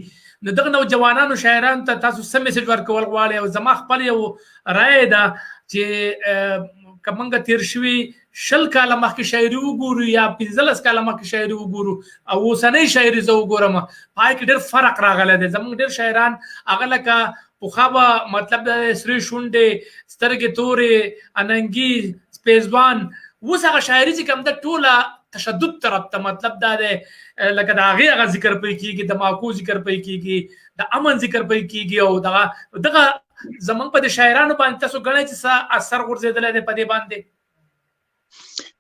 نو دغه نوجوانانو شاعرانو ته تاسو څه میسج ورکول غواړئ او زما خپل یو رایه ده چې که موږ تېر شوي 20 کاله مخکې شاعري وګورو یا 15 کاله مخکې شاعري وګورو او اوسنۍ شاعري زه وګورم پای کې ډېر فرق راغلی دی زموږ ډېر شاعران هغه لکه پخوا به مطلب د سرې شونډې سترګې تورې اننګي سپېزوان اوس هغه شاعري چې کوم ده ټوله تشدد طرف ته مطلب دا دی لکه د هغې هغه ذکر پرې کېږي د ماکو ذکر پرې کېږي د امن ذکر پرې کېږي او دغه زموږ په د شاعرانو باندې تاسو ګڼئ چې څه اثر غورځېدلی دی په دې باندې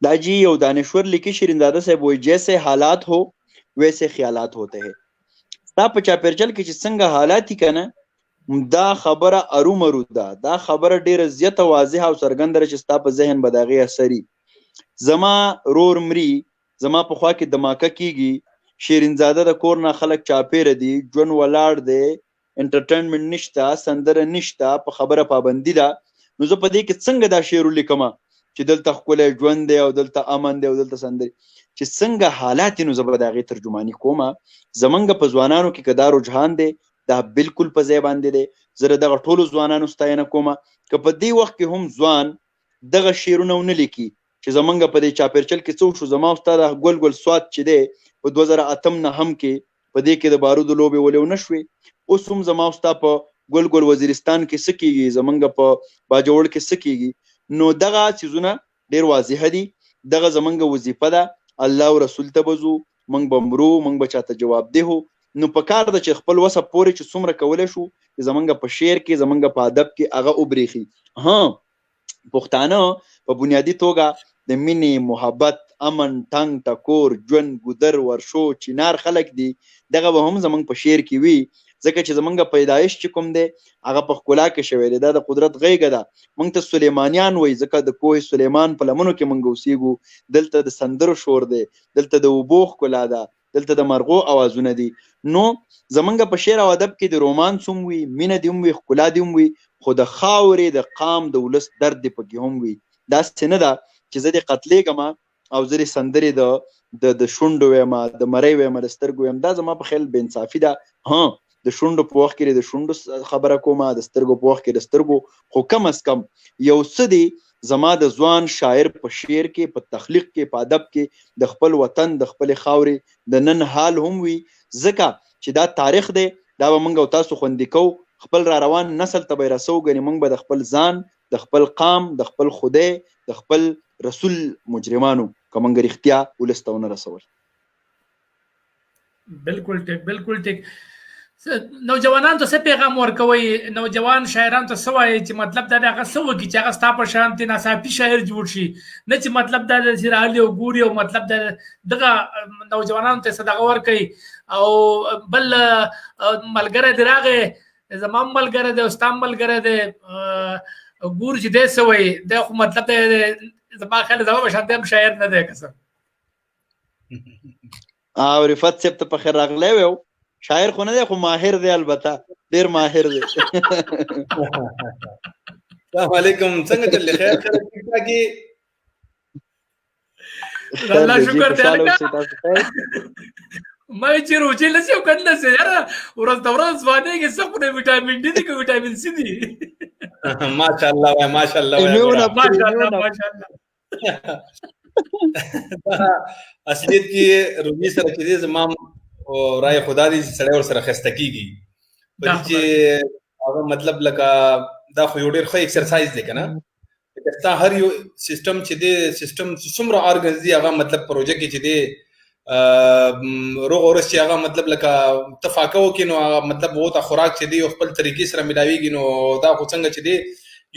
دا جی یو دانشور لیکي شیرینزاده صاحب وایي جیسے حالات ہو ویسے خیالات ہوتے ہیں ستا په چاپېرچل کې چې څنګه حالات دي که نه دا خبره ارومرو ده دا خبره ډېره زیاته واضحه او څرګنده ده چې ستا په ذهن به د هغې اثر زما رور مري زما په خوا کې دماکه کیږي شیرینزاده د کور نه خلک چاپېره دي ژوند ولاړ دی انټرټینمنټ نشته سندره نشته په خبره پابندي ده نو زه په دې کې څنګه دا شعر ولیکم چې دلته ښکلی ژوند دی او دلته امن دی او دلته سندرې چې څنګه حالات دي نو زه به د هغې ترجماني کوم زمونږ په ځوانانو کې که دا رجحان دی دا بالکل په ځای باندې دی زه د دغه ټولو ځوانانو ستاینه کوم که په دې وخت کې هم ځوان دغه شعرونه ونه لیکي چې زمونږ په دې چاپېرچل کې څه وشو زما او ستا د ګل ګل سوات چې دی په 2008 نه هم کې په دې کې د بارودو لوبې ولې ونه شوې اوس هم زما او ستا په ګل ګل وزیرستان کې څه کېږي زمونږ په باجوړ کې څه کېږي نو دغه څیزونه ډېر واضحه دي دغه زمونږ وظیفه ده الله او رسول ته به ځو موږ به مرو موږ به چاته جوابدeh هو نو په کار ده چې خپل وسه پورې چې څومره کولی شو چې زمونږ په شعر کې زمونږ په ادب کې هغه وبرېښي پښتانه په بنیادي توګه د مینې محبت امن ټنګ ټکور ژوند ګودر ورشو چینار خلک دي دغه به هم زمونږ په شعر کې وي ځکه چې زمونږ پیدایش چې کوم دی هغه په ښکلا کې شوی دی دا د قدرت غېږه ده موږ ته سلیمانیان وایي ځکه د کوه سلیمان په لمنو کې موږ اوسېږو دلته د سندرو شور دی دلته د اوبو ښکلا ده دلته د مرغو اوازونه دي نو زمونږ په شعر او ادب کې د رومانس هم وي مینه دې هم وي ښکلا دې هم وي خو د خاورې د قام د ولس درد دې پکې هم وي داسې نه ده چې زه دې قتلېږم او زه دې سندرې د شونډو ویم د مرۍ ویم د سترګو ویم دا زما په خیال بې انصافي ده د شونډو په وخت کې د شونډو خبره کومه د سترګو په وخت کې د سترګو خو کم از کم یو څه دی زما د ځوان شاعر په شعر کې په تخلیق کې په ادب کې د خپل وطن د خپلې خاورې د نن حال هم وي ځکه چې دا تاریخ دی دا به موږ او تاسو خوندي کوو خپل را روان نسل ته به یې رسو ګنې موږ به د خپل ځان د خپل قام د خپل خدای د خپل رسول مجرمانو که موږ رښتیا ولس ته ونه رسول بالکل ټیک بالکل ټیک نوجوانان ته څه پیغام ورکوي نوجوان شاعران ته څه وایي چې مطلب دا هغه څه وکړي چې هغه ستا په شان ته ناڅاپي شاعر جوړ شي نه چې مطلب دا چې راغلي او ګوري او مطلب دغه نوجوانانو ته څه دغه ورکوي او بل ملګری دی راغی زما ملګری دی او ستا ملګری دی ګور چې دی څه وایي دی خو مطلب دی زما خیال زما په شان ته هم شاعر نه دی که څه او رفت صاحب ته په خیر راغلی وی شاعر خو نه دی خو ماهر دی البته ډیر ماهر دی السلام علیکم څنګه چلې خیر ټیک ټاک الله شکر دی خوشاله لکه اوسئ تاسو خیر ما چې روجې لسی او کنه سه یاره ورځ د ورځ ځوانېږي څه خو نه وټامین ډي دی که وټامین سي دی ماشاءالله وای ماشاءالله وای ماشاءالله ماشاءالله اصلیت کې رومي سره چې دې زما رائے خدا دې سره ور سره خسته کیږي په دې چې هغه مطلب لکه دا خو یو ډېر ښه ایکسرسایز دی کنه دا هر یو سیستم چې دې سیستم څومره ارګنز دی هغه مطلب پروژه کې چې دې روغ اورس چې هغه مطلب لکه تفاکو کې نو مطلب وو ته خوراک چې دی خپل طریقې سره ملاويږي نو دا خو څنګه چې دی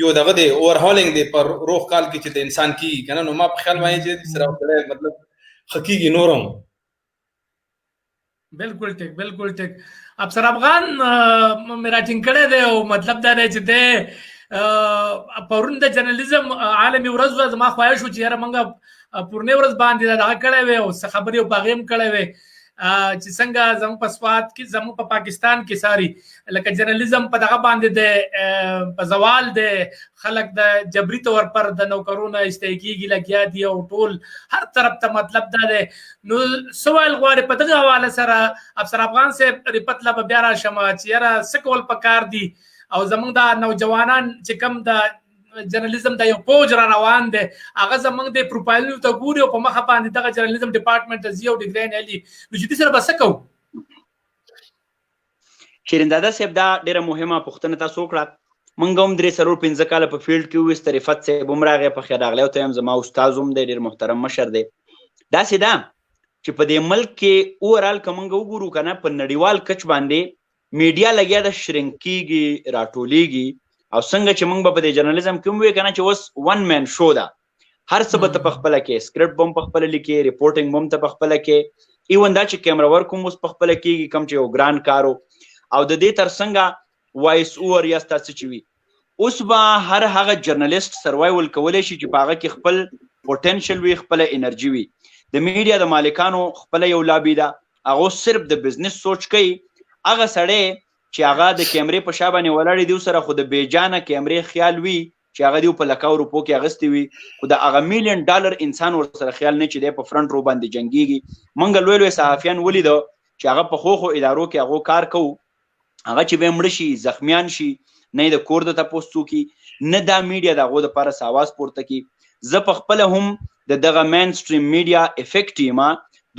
یو دغه دی اور هولینګ دی پر روغ کال کې چې د انسان کی کنه نو ما په خیال وایي چې سره مطلب حقيقي نورم بالکل ټیک افسر افغان میرا ټینګړې دی او مطلب دا دی چې د پرون د جرنالیزم عالمي ورځ ما خواهش و چې یاره منګه پورنه ورځ باندې دا کړه وې او خبرې او باغیم کړه وې چې څنګه زمو په سواد کې زمو په پاکستان کې ساري لکه جرنالیزم په دغه باندې د په زوال د خلک د جبري تور پر د نوکرونو استېګيږي لګیا دي او ټول هر طرف ته مطلب دا دی نو سوال غواړي په دغه حواله سره افسر افغان سے ریپت لا بیا را شمه چې یاره سکول پکار دي او زمونږ د نوجوانان چې کم د جرنالیزم د یو پوج را روان دي هغه زمونږ د پروفایل ته ګوري او په مخه باندې د جرنالیزم ډپارټمنټ ته زیو ډیګری نه لري نو چې دې سره بس کو شیرین دادا صاحب دا ډیره مهمه پوښتنه تاسو وکړه مونږ هم 3-4 کاله په فیلډ کې وست رفت صاحب عمرغه په خیر راغلی او ته هم زما استاد هم دی ډیر محترم مشر دی دا سیدا چې په دې ملک کې اورال کومنګ وګورو کنه په نړیوال کچ باندې میډیا لګیا د شرنکیږي راټولېږي او څنګه چې موږ په دې جرنالیزم کې وې کنه چې اوس ون مین شو دا هر څه به په خپل کې سکرپټ بم په خپل لیکي ریپورټینګ بم ته په خپل کې ایون دا چې کیمرا ورک هم اوس په خپل کې کم چې یو ګران کارو او د دې تر څنګه وایس اور یا ستاسو چې وي اوس به هر هغه جرنالیست سروایول کولای شي چې پاغه کې خپل پوتنشل وي خپل انرژي وي د میډیا د مالکانو خپل یو لابي دا هغه صرف د بزنس سوچ کوي هغه سړی چې هغه د کیمرې په شا باندې ولاړ دی سره خو د بیجانه کیمرې خیال وي چې هغه دی په لکاو روپو کې اغستې وي خو د هغه $1,000,000 انسان ور سره خیال نه چې دی په فرنٹ رو باندې جنگيږي منګ لوی صحافیان ولید چې هغه په خوخو ادارو کې هغه کار کوي هغه چې به مړ شي زخمیان شي نه د کور د تاسو کې نه د میډیا دغه د لپاره ساواز پورته کی زه په خپل هم دغه مین سټریم میډیا افیکټ ما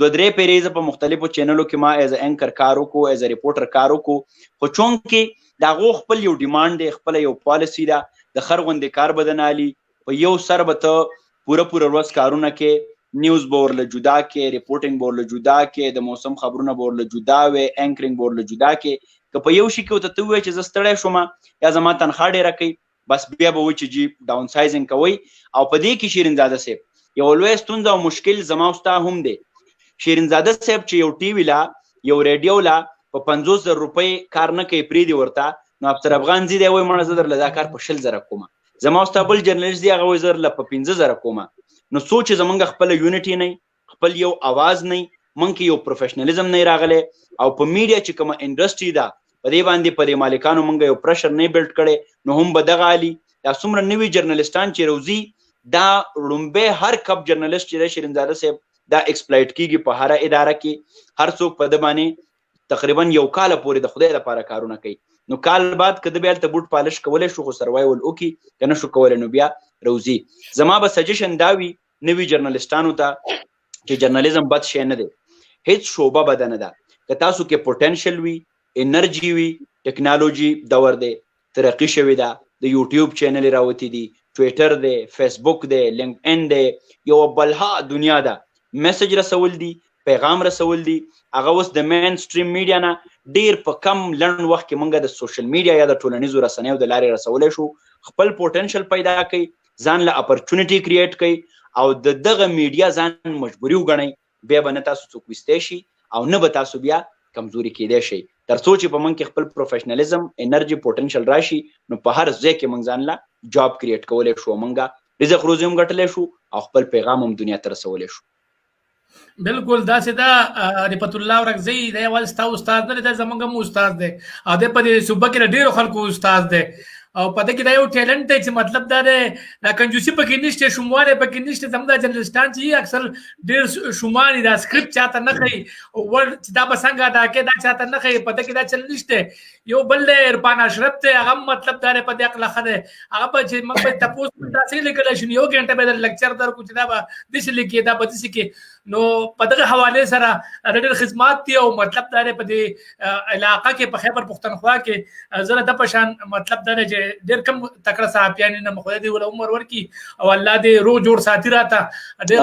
2-3 پیریزه په مختلفو چینلو کې ما ایز انکر کارو کو ایز ریپورټر کارو کو خو چون کې دا غو خپل یو ډیماند دی خپل یو پالیسی دا د خرغوندې کار بدنالي په یو سر به ته پوره ورځ کارونه کې نیوز بورله جدا کې ریپورټینګ بورله جدا کې د موسم خبرونه بورله جدا وي انکرینګ بورله جدا کې که په یو شي کې ته وای چې زستړی شوم یا زما تنخواه ډیره کوي بس بیا به و چې جی ډاون سایزینګ کوي او په دې کې شیرین زاده صاحب یو لوی ستونزه او مشکل زما اوستا هم دی شیرین زاده صاحب چې یو ټي وی لا یو ریډیو لا په 50,000 روپۍ کار نه کوي پری دی ورته نو افسر افغان زی دی وای مړه زدر لدا کار په 60,000 کوم زما استابل جرنالیست دی هغه زر ل په 15,000 کوم نو سوچ زمونږ خپل یونټی نه خپل یو आवाज نه مونږ یو پروفیشنالیزم نه راغله او په میډیا چې کومه انډستری دا په دې باندې په مالکانو مونږ یو پرشر نه بیلډ کړي نو هم بدغه علی دا څومره نوی جرنالیستان چې روزي دا لومبه هر کپ جرنالیست چې شیرین زاده صاحب دا ایکسپلایټ کیږي په هر اداره کې هر څوک په د باندې تقریبا یو کال پورې د خدای لپاره کارونه کوي نو کال بعد کده بیل ته بوت پالش کولای شو خو سروایول اوکی کنه شو کولای نو بیا روزي زما به سجیشن داوی نوی جرنالیستانو ته چې جرنالیزم بد شي نه دی هیڅ شوبه بدنه ده که تاسو کې پوتنشل وي انرژي وي ټیکنالوژي دور دی ترقی شوی ده د یوټیوب چینل راوتی دي ټویټر دی فیسبوک دی لینکډ ان دی یو بلها دنیا ده میسج رسول دي پیغام رسول دي هغه اوس د مین سټریم میډیا نه ډیر په کم لړن وخت کې مونږ د سوشل میډیا یا د ټولنیزو رسنیو د لارې رسولې شو خپل پوتنشل پیدا کړي ځان له اپورچونټی کریټ کړي او دغه میډیا ځان مجبوري وګڼي بیا به نه تاسو څوک وستې شي او نه به تاسو بیا کمزوري کېدای شي تر څو چې په مونږ کې خپل پروفیشنالیزم انرژي پوتنشل راشي نو په هر ځای کې مونږ ځان له جاب کریټ کولای شو مونږه رزق روزي هم ګټلای شو او خپل پیغام هم دنیا ته رسولای شو بالکل دا سدا رفعت الله ورغزی د اول استاد نه د زمونږ مو استاد دی او د په صوبه کې ډیرو خلکو استاد دی او پته کې دا یو ټیلنټ دی چې مطلب دا د کنجوسي پکې نشته، شومواله پکې نشته، زموږ د جنرالستان چې اکثر ډېر شومان دا سکرپټ چاته نه کوي او ور چې دا بسنګ دا کې دا چاته نه کوي، پته کې دا چل نشته. یو بل عرفان اشرف ته هغه مطلب دا په دې اخلا خره هغه په چې موږ په تاسو دا څه لیکل شي یو غنټه به لیکچر در کو چې دا به د څه لیکي دا به څه کې نو په دغه حواله سره ډېر خدمات دي او مطلب دا په دې علاقې کې په خیبر پختونخوا کې زره د پشان مطلب دا چې ډېر کم تکړه صحافیان نه مخوي دي ول عمر ورکی او الله دې رو جوړ ساتي راته ډېر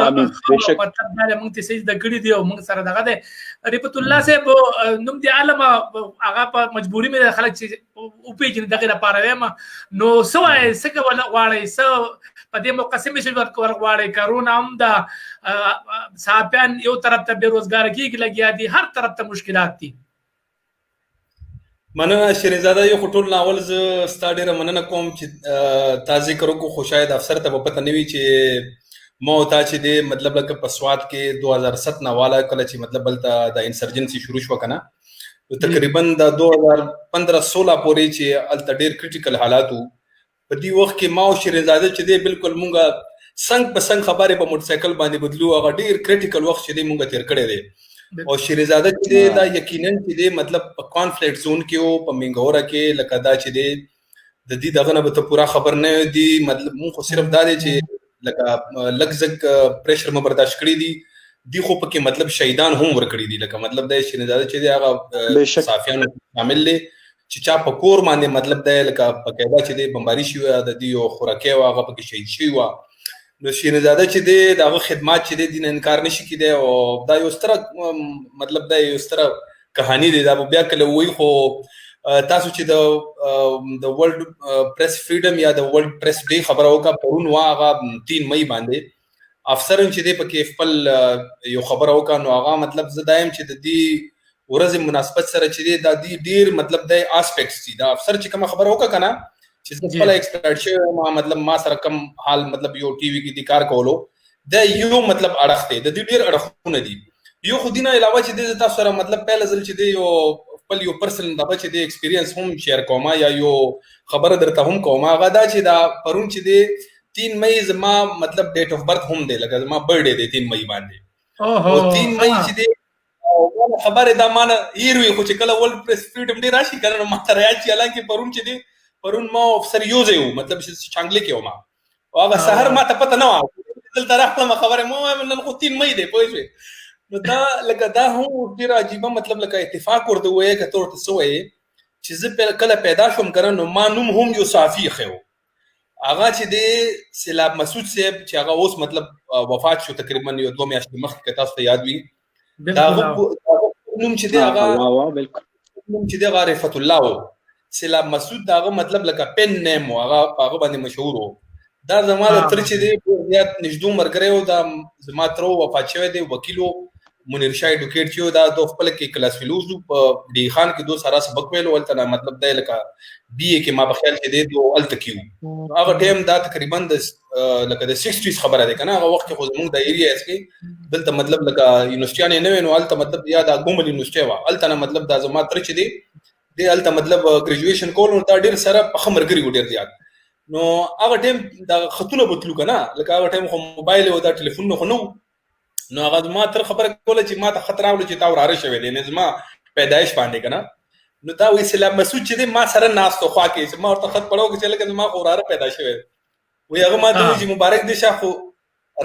مطلب دا موږ ته سید د کړي دي او موږ سره دغه ده رفعت الله صاحب نوم دی عالم هغه په مجبوری مې خلک چې او پیجن دغه لپاره وایم نو سوای څنګه ولا واړی سو په دې مقسمه شي ورکول واړی کرونا هم دا صحافیان یو طرف ته بیروزګار کیږي لګیا دي، هر طرف ته مشکلات دي. مننه شیرینزاده، یو ټول ناول ز ستا ډیره مننه کوم چې تا ذکر وکړو، خو شاید افسر ته په پته نه وي چې ما او تا چې دی مطلب لکه په سوات کې 2007 ناواله کله چې مطلب بلته د انسرجنسي شروع شو کنه تقریبا د 2015-16 پورې چې الته ډیر کریټیکل حالات وو. په دې وخت کې ما او شیرینزاده چې دی بالکل مونږه څنګه په څنګه خبرې په موټر سایکل باندې بدلو، هغه ډیر کریټیکل وخت چې دی مونږه تیر کړی دی. او شیرینزاده چې دی دا یقینا چې دی مطلب په کانفلیکټ زون کې او په منګوره کې لکه دا چې دی د دې دغه نه به پورا خبر نه دی، مطلب مونږ خو صرف دا دی چې لکه لګزګ پریشر مې برداشت کړی دی خو پکې مطلب شهیدان هم ور کړی دي، لکه مطلب د شیرینزاده چې دی هغه صحافیانو شامل دي چې چا په کور باندې مطلب د لکه په قاعده چې دی بمباری شي د دې یو خوراکي واغه پکې شهید شي وا. نو شیرینزاده چې دی دغه خدمات چې دی د انکار نشي کیدی او دا یو ستره مطلب دا یو ستره کہانی دی. دا بیا کله وای خو تاسو چې د ورلد پریس فریډم یا د ورلد پریس ډے خبره وکړه پرون واغه 3 مئی باندې افسرن چې دی پکې خپل یو خبره وکړه نو هغه مطلب زدایم چې د دې ورځ مناسبت سره چې دی د دې ډیر مطلب د اسپیکټس دي. دا افسر چې کوم خبره وکړه کنه چې خپل ایکسپرټ شي مطلب ما سره کم حال مطلب یو ټي وي کې د کار کولو د یو مطلب اړخته د دې ډیر اړخونه دي. یو خو دینه علاوه چې د تاسو سره مطلب پهل ځل چې دی یو خپل یو پرسنل دغه چې د ایکسپیرینس هم شیر کومه یا یو خبره درته هم کومه هغه دا چې دا پرون چې دی 3 مئی زما مطلب ډیټ اف برث هم دی لکه زما برډ دی 3 مئی باندې او 3 مئی چې دی خبره دا مانه ایروي خو چې کله ولډ پریس فریډم ډے راشي کنه ما تر راځي حالانکه پرون چې دی پرون ما افسر یوزه یو مطلب چې چانګلې کې ومه او هغه سحر ما ته پته نه و دلته راخله خبره مو نن خو 3 مئی دی پوه نو دا لکه دا هم ډیر عجیبه مطلب لکه اتفاق ورته وایي کته ورته سوې چې زه کله پیدا شوم کنه نو ما نوم هم یو صافي خو هغه چې دی سیلاب مسعود صاحب چې هغه اوس مطلب وفات شو تقریبا یو 2 میاشتې مخکې تاسو ته یاد وي دا نوم چې دی هغه نوم چې دی هغه رفعت الله سیلاب مسعود داغه مطلب لکه پن نیم هغه باندې مشهور وو. دا زماده تر چې دی زیات نږدې مرګره او دا زما تر وفات شوی دی وکیلو منیر شاه ایډوکیټ چې دا د خپل کې کلاس فیلوز په ډی خان کې 2 سارا سبق ویل ولته مطلب دا لکه بی اے کې ما په خیال کې دی دو الته کیو هغه ټیم دا تقریبا د لکه د 60s خبره ده کنه هغه وخت خو زموږ د ایریا اس کې دلته مطلب لکه یونیورسيټي نه وینو الته مطلب یا د ګومل یونیورسيټي وا الته مطلب دا زما تر چې دی الته مطلب ګریجویشن کول نو دا ډیر سره په خمرګری و ډیر زیات نو هغه ټیم دا خطونه بوتلو کنه لکه هغه ټیم خو موبایل او دا ټلیفون نو نو هغه ما تر خبره کوله چې ما ته خطر راول چې تا وراره شوی دی نه زما پیدایش باندې کنه نو دا وی سلام مسعود چې دی ما سره ناستو خوا کې چې ما ورته خط پړو چې لکه زما وراره پیدا شوی وی هغه ما ته چې مبارک دي شاخو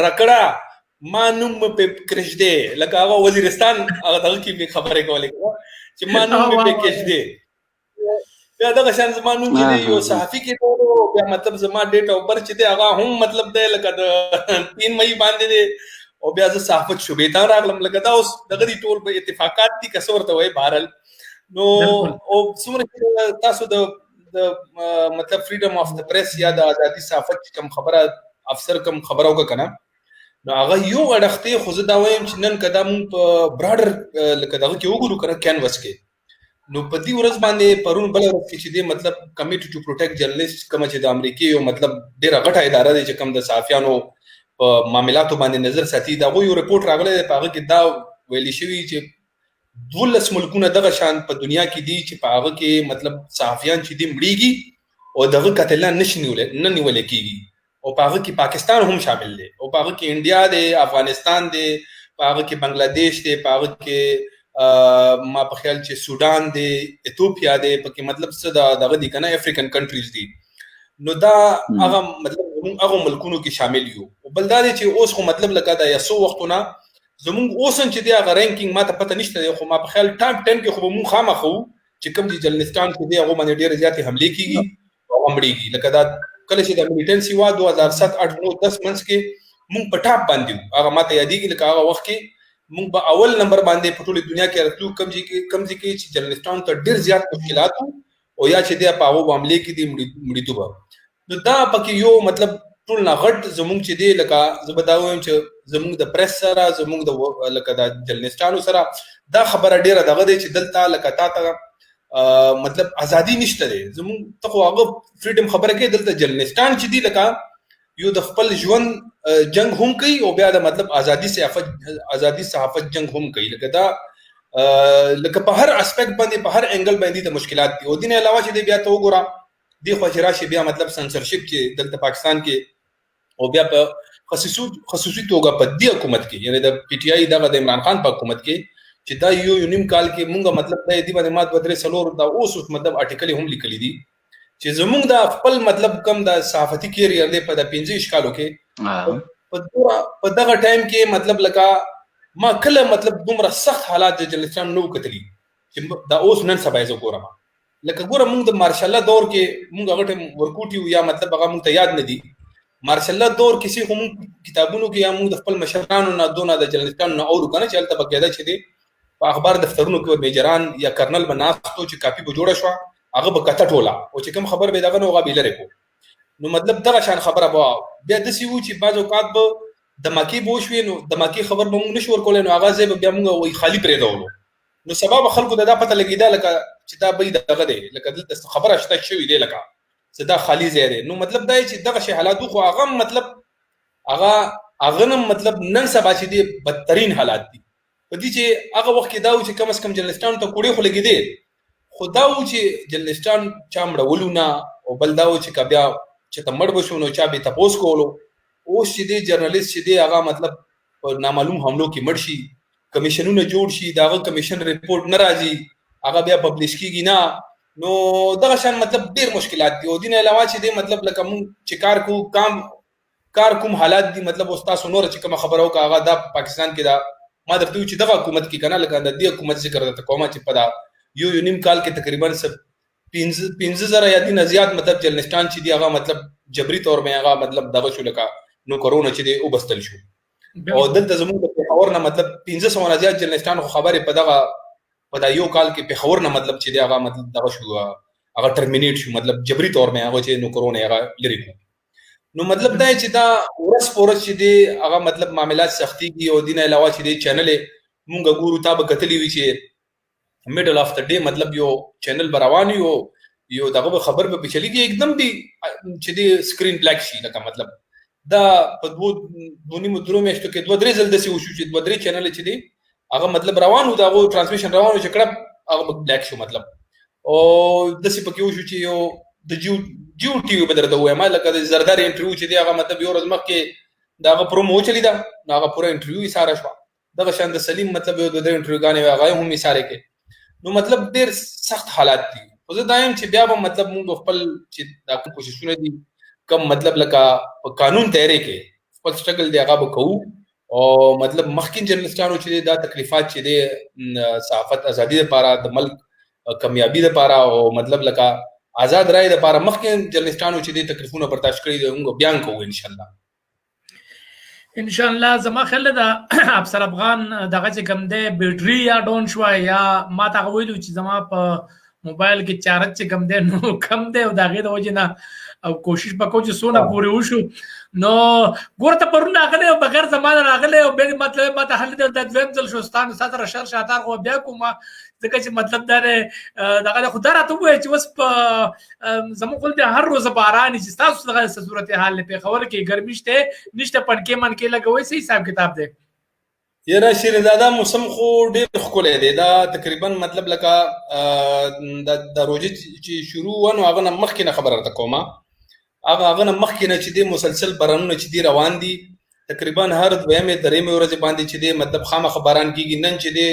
رکړه ما نوم په کرش دی لکه هغه وزیرستان هغه دغه کې خبره کولې چې ما نوم په کېش دی بیا دغه شان زما نوم چې یو صحافي کې بیا مطلب زما ډیټ او بر چې دی هغه هم مطلب دی لکه د 3 مئی باندې دی او بیا زه صحافت شوبې ته راغلم لکه دا اوس دغه دي ټول په اتفاقات دي کسور ته وای بهرل نو او څومره تاسو د مطلب فریډم اف د پریس یا د ازادي صحافت کم خبره افسر کم خبرو کا کنه نو هغه یو اړخته خو زه دا وایم چې نن کدا مون په براډر لکه دغه کې وګورو کنه کینوس کې نو په دې ورځ باندې پرون بل ورځ کې چې دی مطلب کمیټي ټو پروټیکټ جرنالست کوم چې د امریکای یو مطلب ډیره غټه اداره دی چې کوم د صحافیانو په معاملاتو باندې نظر ساتي دا یو ریپورت راغلی دی په هغه کې دا ویلي شوی چې 12 ملکونه دغه شان په دنیا کې دي چې په هغه کې مطلب صحافیان چې دي مړیږي او دغه قتلان نه نیول کیږي او په هغه کې پاکستان هم شامل دی او په هغه کې انډیا دی افغانستان دی په هغه کې بنگلاديش دی په هغه کې ما په خیال چې سودان دی ایتھوپیا دی په کې مطلب څه دغه دي کنه افریقن کنټریز دي نو دا هغه مطلب هغه ملکونو کې شامل یو او بل دا دی چې اوس خو مطلب لکه دا یسو وختونه زمونږ اوس چې دی هغه رینکینګ ما ته پته نشته خو ما په خیال ټاپ 10 کې خو مونږ خامخو چې کوم دي جلنستان کې دی هغه باندې ډېر زیاتې حمله کیږي او امړيږي لکه دا کله چې د میلیټنسي وا 2007 8 9 10 منځ کې مونږ په ټاپ باندې هغه ماته یادېږي لکه هغه وخت کې مونږ په اول نمبر باندې په ټوله دنیا کې راتلو کم ځای کې چې جلنستان ته ډېر زیات مشکلات او یا چې دی په هغه حمله کې دی مړی دوه نو دا پکې یو مطلب ټول نه غټ زمونږ چې دی لکه زبداوم چې زمونږ د پریس سره زمونږ د لکه د جلنستانو سره دا خبره ډیره دغه دی چې دلته لکه تا مطلب ازادي نشته دی زمونږ ته خو هغه فریډم خبره کوي دلته جلنستان چې دی لکه یو د خپل ژوند جنگ هم کوي او بیا د مطلب ازادي صحافت جنگ هم کوي لکه دا لکه په هر اسپیکټ باندې په هر انګل باندې د مشکلات دي او دین علاوه چې دی بیا ته وګوره دی خو راشي بیا مطلب سنسرشپ چې دلته پاکستان کې او بیا په خصوصي توګه په دې حکومت کې یعنی د پی ټی آی دغه د عمران خان په حکومت کې چې دا یو نیم کال کې مونږه مطلب د دې باندې مات بدري سلور دا اوس مطلب آرټیکل هم لیکلي دي چې زمونږ د خپل مطلب کم د صحافتي کیریئر دی په د 15 کالو کې په دغه ټایم کې مطلب لکه ما کله مطلب دومره سخت حالات د جلنستان نو کتلی چې دا اوس نن سبا یې ګورم لکه ګوره مونږ د مارشال الله دور کې مونږ هغه ټیم ورکوټیو یا مطلب هغه مونږ ته یاد نه دي مارشال الله دور کې سي هم کتابونو کې یا مونږ د خپل مشرانو نه دونه د جلنستان نه اورو کنه چې البته بقاعده چې دي په اخبار دفترونو کې میجران یا کرنل بناستو چې کاپی په جوړه شو هغه به کته ټولا او چې کوم خبر به دغه نو غا بیلره کو نو مطلب دغه شان خبره بیا د سی و چې بعض اوقات به دماکی بوشوي نو دماکی خبر به موږ نشو ورکول نو هغه ځای بیا موږ وای خالی پرې دولو نو سبب خلکو دا پته لګیدا لکه چې دا به دغه دی لکه دلته خبره شته شوی دی لکه صدا خالی ځای دی نو مطلب دا چې دغه شی حالات خو هغه مطلب هغه مطلب نن سبا چې دی بدترین حالات دي په دې چې هغه وخت کې دا و چې کم از کم جلنستان ته کوړې خو لګیدې خو دا و چې جلنستان چا مړولونه او بل دا و چې بیا چې ته مړ بشو نو چا به تپوس کولو اوس چې دی جرنالیست چې دی هغه مطلب په نامعلوم حملو کې مړ شي کمیشنونه جوړ شي داغه کمیشن ریپورت نه راځي هغه بیا پبلش کیږي نه نو دغه شان مطلب ډیر مشکلات دي او دین علاوه چې دی مطلب لکه مون چې کار کوم حالات دي مطلب استاد نور چې کوم خبرو کا هغه د پاکستان کې دا ما درته چې دغه حکومت کې کنه لکه د دې حکومت ذکر درته کومه چې پدا یو نیم کال کې تقریبا 15,000 یا دین زیات مطلب جلنستان چې دی هغه مطلب جبري تور مې هغه مطلب دغه شو لکه نو کرونا چې دی او بستل شو او دلته زموږ په خبر نه مطلب 1500 زیات جلنستان خو خبره په یو کال کې په خبر نه مطلب چې دی هغه مطلب دغه شو هغه ټرمینیټ شو مطلب جبري تور مې هغه چې نو کرونا هغه لري کو نو مطلب دا چې دا ورس پورس چې دی هغه مطلب معاملات سختي کی او دین علاوه چې دی چینل مونږ ګورو تا به کتلی وی چې میډل اف د ډے مطلب یو چینل براوانی یو دغه خبر به چلی کی एकदम دی چې دی سکرین بلیک شي لکه مطلب دا په دونی مدرو میشتو کې دوه درې زل د سی وشو چې دوه درې چینل چې دی هغه مطلب روانو دا غو ترانسمیشن روانو چې کړه هغه بلیک شو مطلب او د سی پکې وشو چې یو د جیو ټي وی بدر د وای ما لکه د زردار انټرویو چې دی هغه مطلب یو ورځ مخکې دا هغه پرومو چلی دا هغه پوره انټرویو یې ساره شو دغه شان د سلیم مطلب یو د انټرویو غانې هغه هم یې ساره کې نو مطلب ډیر سخت حالات دي خو زه دایم چې بیا به مطلب موږ خپل چې دا کوششونه دي کم مطلب لکه په قانون تیارې کې خپل سټرګل دی هغه به کوو او مطلب مخکین جرنالستانو چې دا تکلیفات چې دی صحافت ازادي لپاره د ملک کامیابی لپاره او مطلب لکه آزاد رائے د لپاره مخکې جرنالستانو چې د تکلیفونو برداشت کړي دي موږ بیان کوو ان شاء الله زما خیال ده افسر افغان دغه چې کوم دی بیټری یا ډون شو یا ما تا ویلو چې زما په موبایل کې چارج چې کوم دی نو کم دی او دغه د وجه نه او کوشش وکړو چې سونه پورې وشو نو ګورته پرونه غلې او بغیر زمانه راغلې او به مطلب ما ته حل د دویم ځل شوستان ساتره شر شاتار خو بیا کومه ځکه چې مطلب دا دغه خدای راته وایي چې وس په زموږ خپل د هر روز باران چې تاسو دغه صورت حال په خبر کې ګرمي شته نشته پنکې من کې لګوي صحیح حساب کتاب دی یاره شیرزاده موسم خو ډیر ښکلی دی دا تقریبا مطلب لکه د روژې چې شروع ونه هغه نه مخکې نه خبره درته کومه هغه نه مخکې نه چې دی مسلسل بارانونه چې دی روان دي تقریبا هر دویمې درېیمې ورځې باندې چې دی مطلب خامخا باران کېږي نن چې دی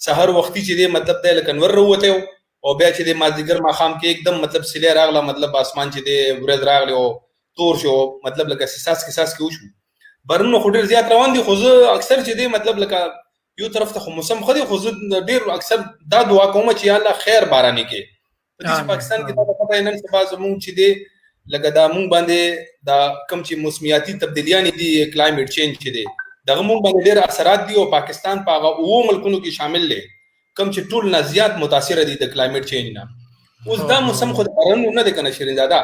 سحر وختي چې دی مطلب دی لکه انور راوتی او بیا چې دی مازدیګر ماښام کې एकदम مطلب سیلی راغله مطلب اسمان چې دی ورځ راغلی او تور شو مطلب لکه څاڅکي وشو بارانونه خو ډېر زیات روان دي خو زه اکثر چې دی مطلب لکه یو طرف ته خو موسم ښه دی خو زه ډېر اکثر دا دعا کوم چې یا الله خیر بارانې کې په دې پاکستان کې دا پته نن سبا زمونږ چې دی لکه دا مونږ باندې دا کم چې موسمیاتي تبدیلیانې دي کلایمټ چینج چې دی دغه مونږ باندې ډېر اثرات دي او پاکستان په هغه اوو ملکونو کې شامل دی کم چې ټول نه زیات متاثره دي د کلایمټ چینج نه اوس دا موسم خو د بارانونو نه دی که نه شیرینزاده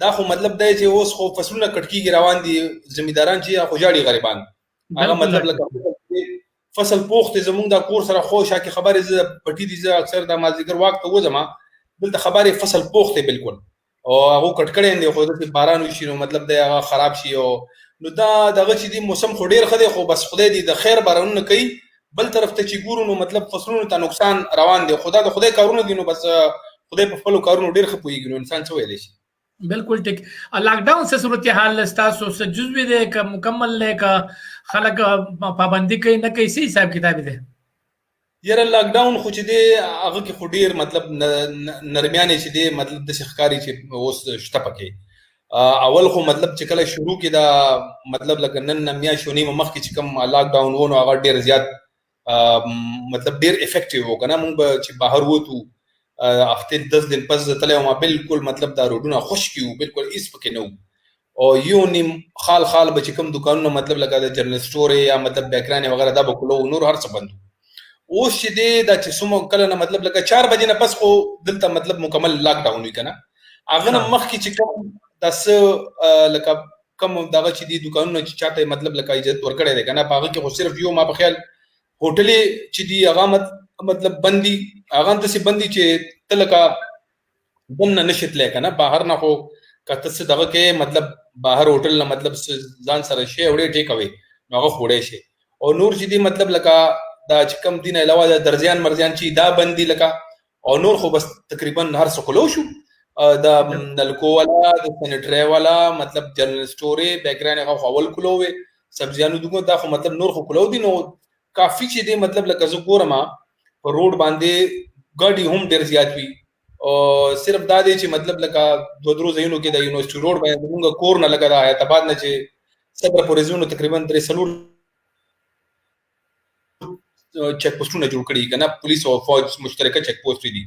دا خو مطلب دی چې اوس خو فصلونه کټ کېږي روان دي زمینداران چې خو ژاړي غریبان هغه مطلب لکه فصل پوخ دی زمونږ دا کور سره خو شاکې خبرې زه پټي دي زه اکثر دا مازدیګر واک ته وځم دلته خبرې فصل پوخ دی بالکل او هغه کټ کړی دی خو دلته باران وشي نو مطلب دی هغه خراب شي او نو دا دغه چې دی موسم خو ډېر ښه دی خو بس خدای دې د خیر بارانونه کوي بل طرف ته چې ګورو نو مطلب فصلونو ته نقصان روان دی خدا د خدای کارونه دي نو بس خدای په خپلو کارونو ډېر ښه پوهېږي نو انسان څه ویلی شي بالکل ٹھیک لاک ډاؤن سے صورتحال ستاسو سے جزوی دی که مکمل دی که خلک پابندي کوي نه کوي څه حساب کتاب دی یاره لاک ډاون خو چې دی هغه کې خو ډېر مطلب نرمیانې چې دی مطلب داسې ښکاري چې اوس شته پکې اول خو مطلب چې کله شروع کې دا مطلب لکه نن نه میاشت و نیمه مخکې چې کوم لاک ډاون و نو هغه ډېر زیات مطلب ډېر افیکټیو و که نه مونږ به چې بهر ووتو هفته 10 دن پس تللی وم بالکل مطلب دا روډونه خشکي وو بالکل هېڅ پکې نه وو او یو نیم خال به چې کوم دوکانونه مطلب لکه د جرنل سټور یا مطلب بیکرانې وغیره دا به کلو نور هر څه بند اوس چې دی دا چې څومره کله نه مطلب لکه 4 بجې نه پس خو دلته مطلب مکمل لاک ډاون وي که نه هغه نه مخکې چې کوم دا څه لکه کوم دغه چې دي دوکانونه چې چاته مطلب لکه اجازت ورکړی دی که نه په هغه کې خو صرف یو ما په خیال هوټلې چې دي هغه مطلب بندي هغه داسې بندي چې ته لکه دننه نشي تللی که نه بهر نه خو که ته څه دغه کې مطلب بهر هوټل نه مطلب ځان سره شی وړې ټیک اوی نو هغه خو وړی شي او نور چې دي مطلب لکه دا چې کوم دي نه علاوه د درزیان مرزیان چې دا بندي لکه او نور خو بس تقریبا هر څه کلو شو د نلکو والا د سینټری والا مطلب جنرل سټورې بیکرانې هغه خو اول کلو وې سبزیانو دوکان دا خو مطلب نور خو کلو دي نو کافي چې دی مطلب لکه زه ګورم په روډ باندې ګاډي هم ډېر زیات وي او صرف دا دی چې مطلب لکه 2-3 ځایونو کې د یونیورسټي روډ باندې زموږ کور نه لکه د حیات آباد نه چې صدر پورې ځو نو تقریبا 3-4 چیک پوسټونه جوړ کړي که نه پولیس او فوج مشترکه چیک پوسټ دي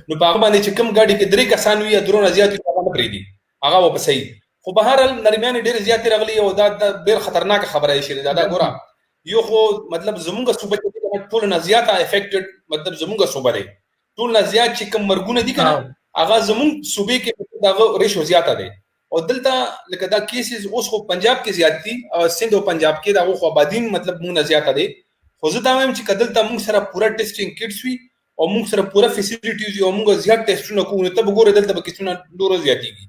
نو په هغه باندې چې کوم ګاډي کې 3 کسان وي یا 2 نه زیات وي هغه نه پرېږدي هغه به په صحیح خو بهرحال نرمیانې ډېرې زیاتې راغلي او دا ډېر خطرناکه خبره یې شیرینزاده ګوره یو خو مطلب زمونږ صوبه کې ټول نه زیاته افیکټډ مطلب زمونږ صوبه دی ټول نه زیات چې کوم مرګونه دي کنه هغه زمونږ صوبې کې دغه ریشو زیاته دی او دلته لکه دا کیسز اوس خو پنجاب کې زیات دي او سند او پنجاب کې دا خو آبادی مطلب مونږ نه زیاته دی خو زه دا وایم چې کدلته مونږ سره پورا ټیسټینګ کټس وي او مونږ سره پورا فیسیلیټیز وي او مونږ زیات ټیسټونه کوو ته وګوره دلته به کیسونه ډورو زیاتېږي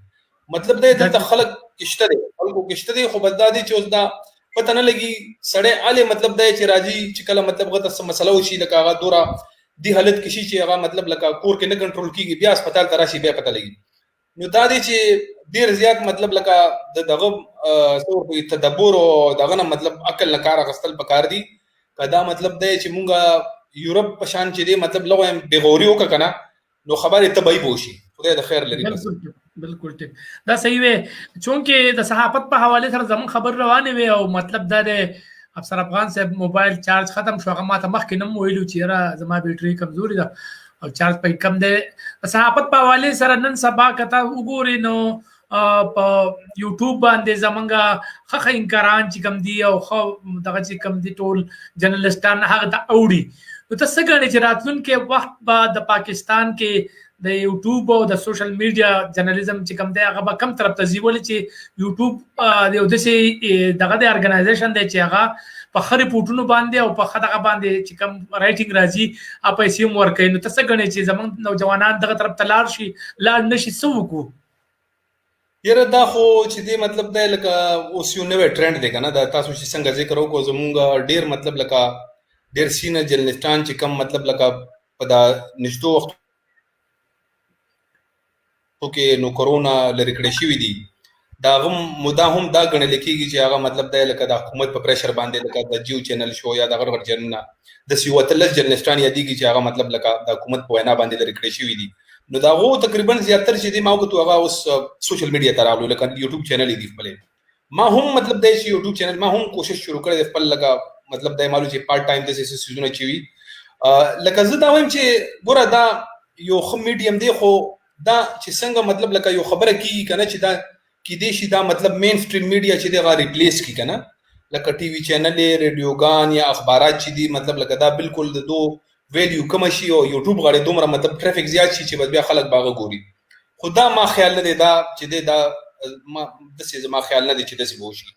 مطلب دا دلته خلک کشته دی خلکو کشته دی خو بس دا دی چې اوس دا پته نه لګي سړی اله مطلب دا چې راځي چې کله مطلب غته څه مسله وشي لکه هغه دورا دی حالت کې شي چې هغه مطلب لکه کور کې نه کنټرول کیږي بیا هسپتال ته راشي بیا پته لګي نو دا دی چې ډیر زیات مطلب لکه دغه تدبر او دغه نه مطلب عقل نه کار اخیستل پکار دي کدا مطلب دی چې مونږه یورپ په شان چې دی مطلب لغویم بغوري وکړه کنه نو خبره تبعی بوشي خدای د خیر لري بس بالکل ټیک دا صحیح وي چونکه د صحافت په حواله سره زمون خبر روانه وي او مطلب دا دی افسر افغان صاحب موبایل چارج ختم شو هغه ماته مخکې نم ویلو چې را زما بیټری کمزوري ده او چارج په کم دی صحافت په حواله سره نن سبا کته وګوري نو په یوټیوب باندې زمونږه خخ انکاران چې کم دی او خو دغه چې کم دی ټول جرنالستان هغه د اوړي نو تاسو څنګه چې راتلونکي وخت بعد د پاکستان کې د یوټیوب او د سوشل میډیا جرنالیزم چې کم دی هغه به کم طرف ته ځي ولې چې یوټیوب د داسې دغه د ارګنایزیشن دی چې هغه په خري پورټونو باندې او په خدغه باندې چې کم رائټینګ راځي اپ پیسې مور کوي نو تاسو غنئ چې زمون نوجوانان دغه طرف ته لاړ شي لاړ نشي څه وکړو یره دا خو چې دی مطلب دا لکه اوس یو نوې ټرند دی کنه دا تاسو چې څنګه ذکر وکړو زمونږ ډیر مطلب لکه ډېر سینر جرنالستان چې کم مطلب لکه په دا نږدې وخت کې نو کرونا لري کړی شوي دي دا هم مدا هم دا ګڼل کېږي چې هغه مطلب دی لکه د حکومت په پریشر باندې لکه د جیو چینل شو یا د غړغړ چینلونه د سیوتلس جرنالستان یادېږي چې هغه مطلب لکه د حکومت په وینا باندې لري کړی شوي دي نو دا هغو تقریبا زیاتر چې دي ما وکړو هغه اوس سوشل میډیا ته راغلو لکه یوټیوب چینل یې دي خپل ما هم مطلب دی چې یوټیوب چینل ما هم کوشش شروع کړی د خپل لکه مطلب دی مالو چې پارت ټایم داسې سیزونه چې وي لکه زه دا وایم چې ګوره دا یو ښه میډیم دی خو دا چې څنګه مطلب لکه یو خبره کېږي که نه چې دا کېدای شي دا مطلب مین سټریم میډیا چې دی هغه ریپلیس کړي که نه لکه ټي وي چینل یې ریډیوګان یا اخبارات چې دي مطلب لکه دا بالکل د دو ویلیو کمه شي او یوټیوب غاړې دومره مطلب ټرافیک زیات شي چې بیا خلک به هغه ګوري خو دا ما خیال نه دی دا چې دی دا داسې زما خیال نه دی چې داسې به وشي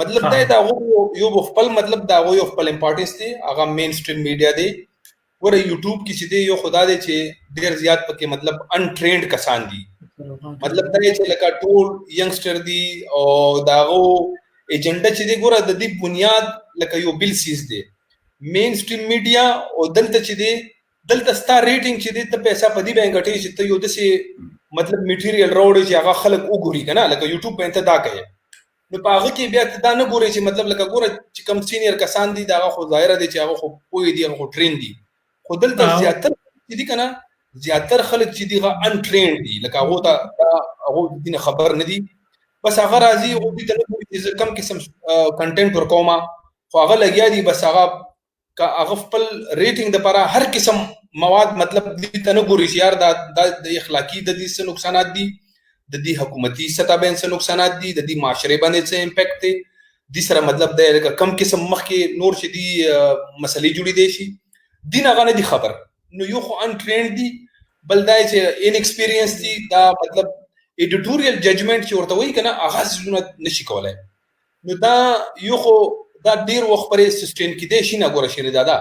مطلب دا د هغو یو خپل مطلب د هغو یو خپل امپارټنس دی هغه مین سټریم میډیا دی ګوره یوټیوب کې چې دی یو خدا دی چې ډېر زیات پکې مطلب انټرینډ کسان دي مطلب دا چې لکه ټول ینګسټر دي او د هغو ایجنډا چې دی ګوره د دې بنیاد لکه یو بل سیز دی مین سټریم میډیا او دلته چې دی دلته ستا ریټینګ چې دی ته پیسې په دې باندې ګټې چې ته یو داسې مطلب میټیریل راوړې چې هغه خلک وګوري که نه لکه یوټیوب باندې ته دا کوي نو په هغه کې بیا ته دا نه ګورې چې مطلب لکه ګوره چې کوم سینیر کسان دي د هغه خو ظاهره دی چې هغه خو پوه دي هغه خو ټرین دي خو دلته زیاتر چې دي که نه زیاتر خلک چې دي هغه انټرینډ دي لکه هغو ته هغو د دې نه خبر نه دي بس هغه راځي هغو دې ته نه ګوري چې زه کم قسم کنټینټ ورکوم خو هغه لګیا دي بس هغه خپل ریټینګ دپاره هر قسم مواد مطلب دې ته نه ګوري چې یار دا د اخلاقي د دې څه نقصانات دي د دې حکومتي سطح باندې څه نقصانات دي د دې معاشرې باندې څه امپیکټ دی دې سره مطلب دی لکه کم قسم مخکې نور چې دي مسلې جوړې دی شي دین هغه نه دي خبر نو یو خو انټرینډ دي بل دا چې ان ایکسپیرینس دي دا مطلب ایډیټوریل ججمنټ چې ورته وایي که نه هغه څیزونه نشي کولی نو دا یو خو دا ډېر وخت پرې سسټین کېدی شي نه ګوره شیرزاده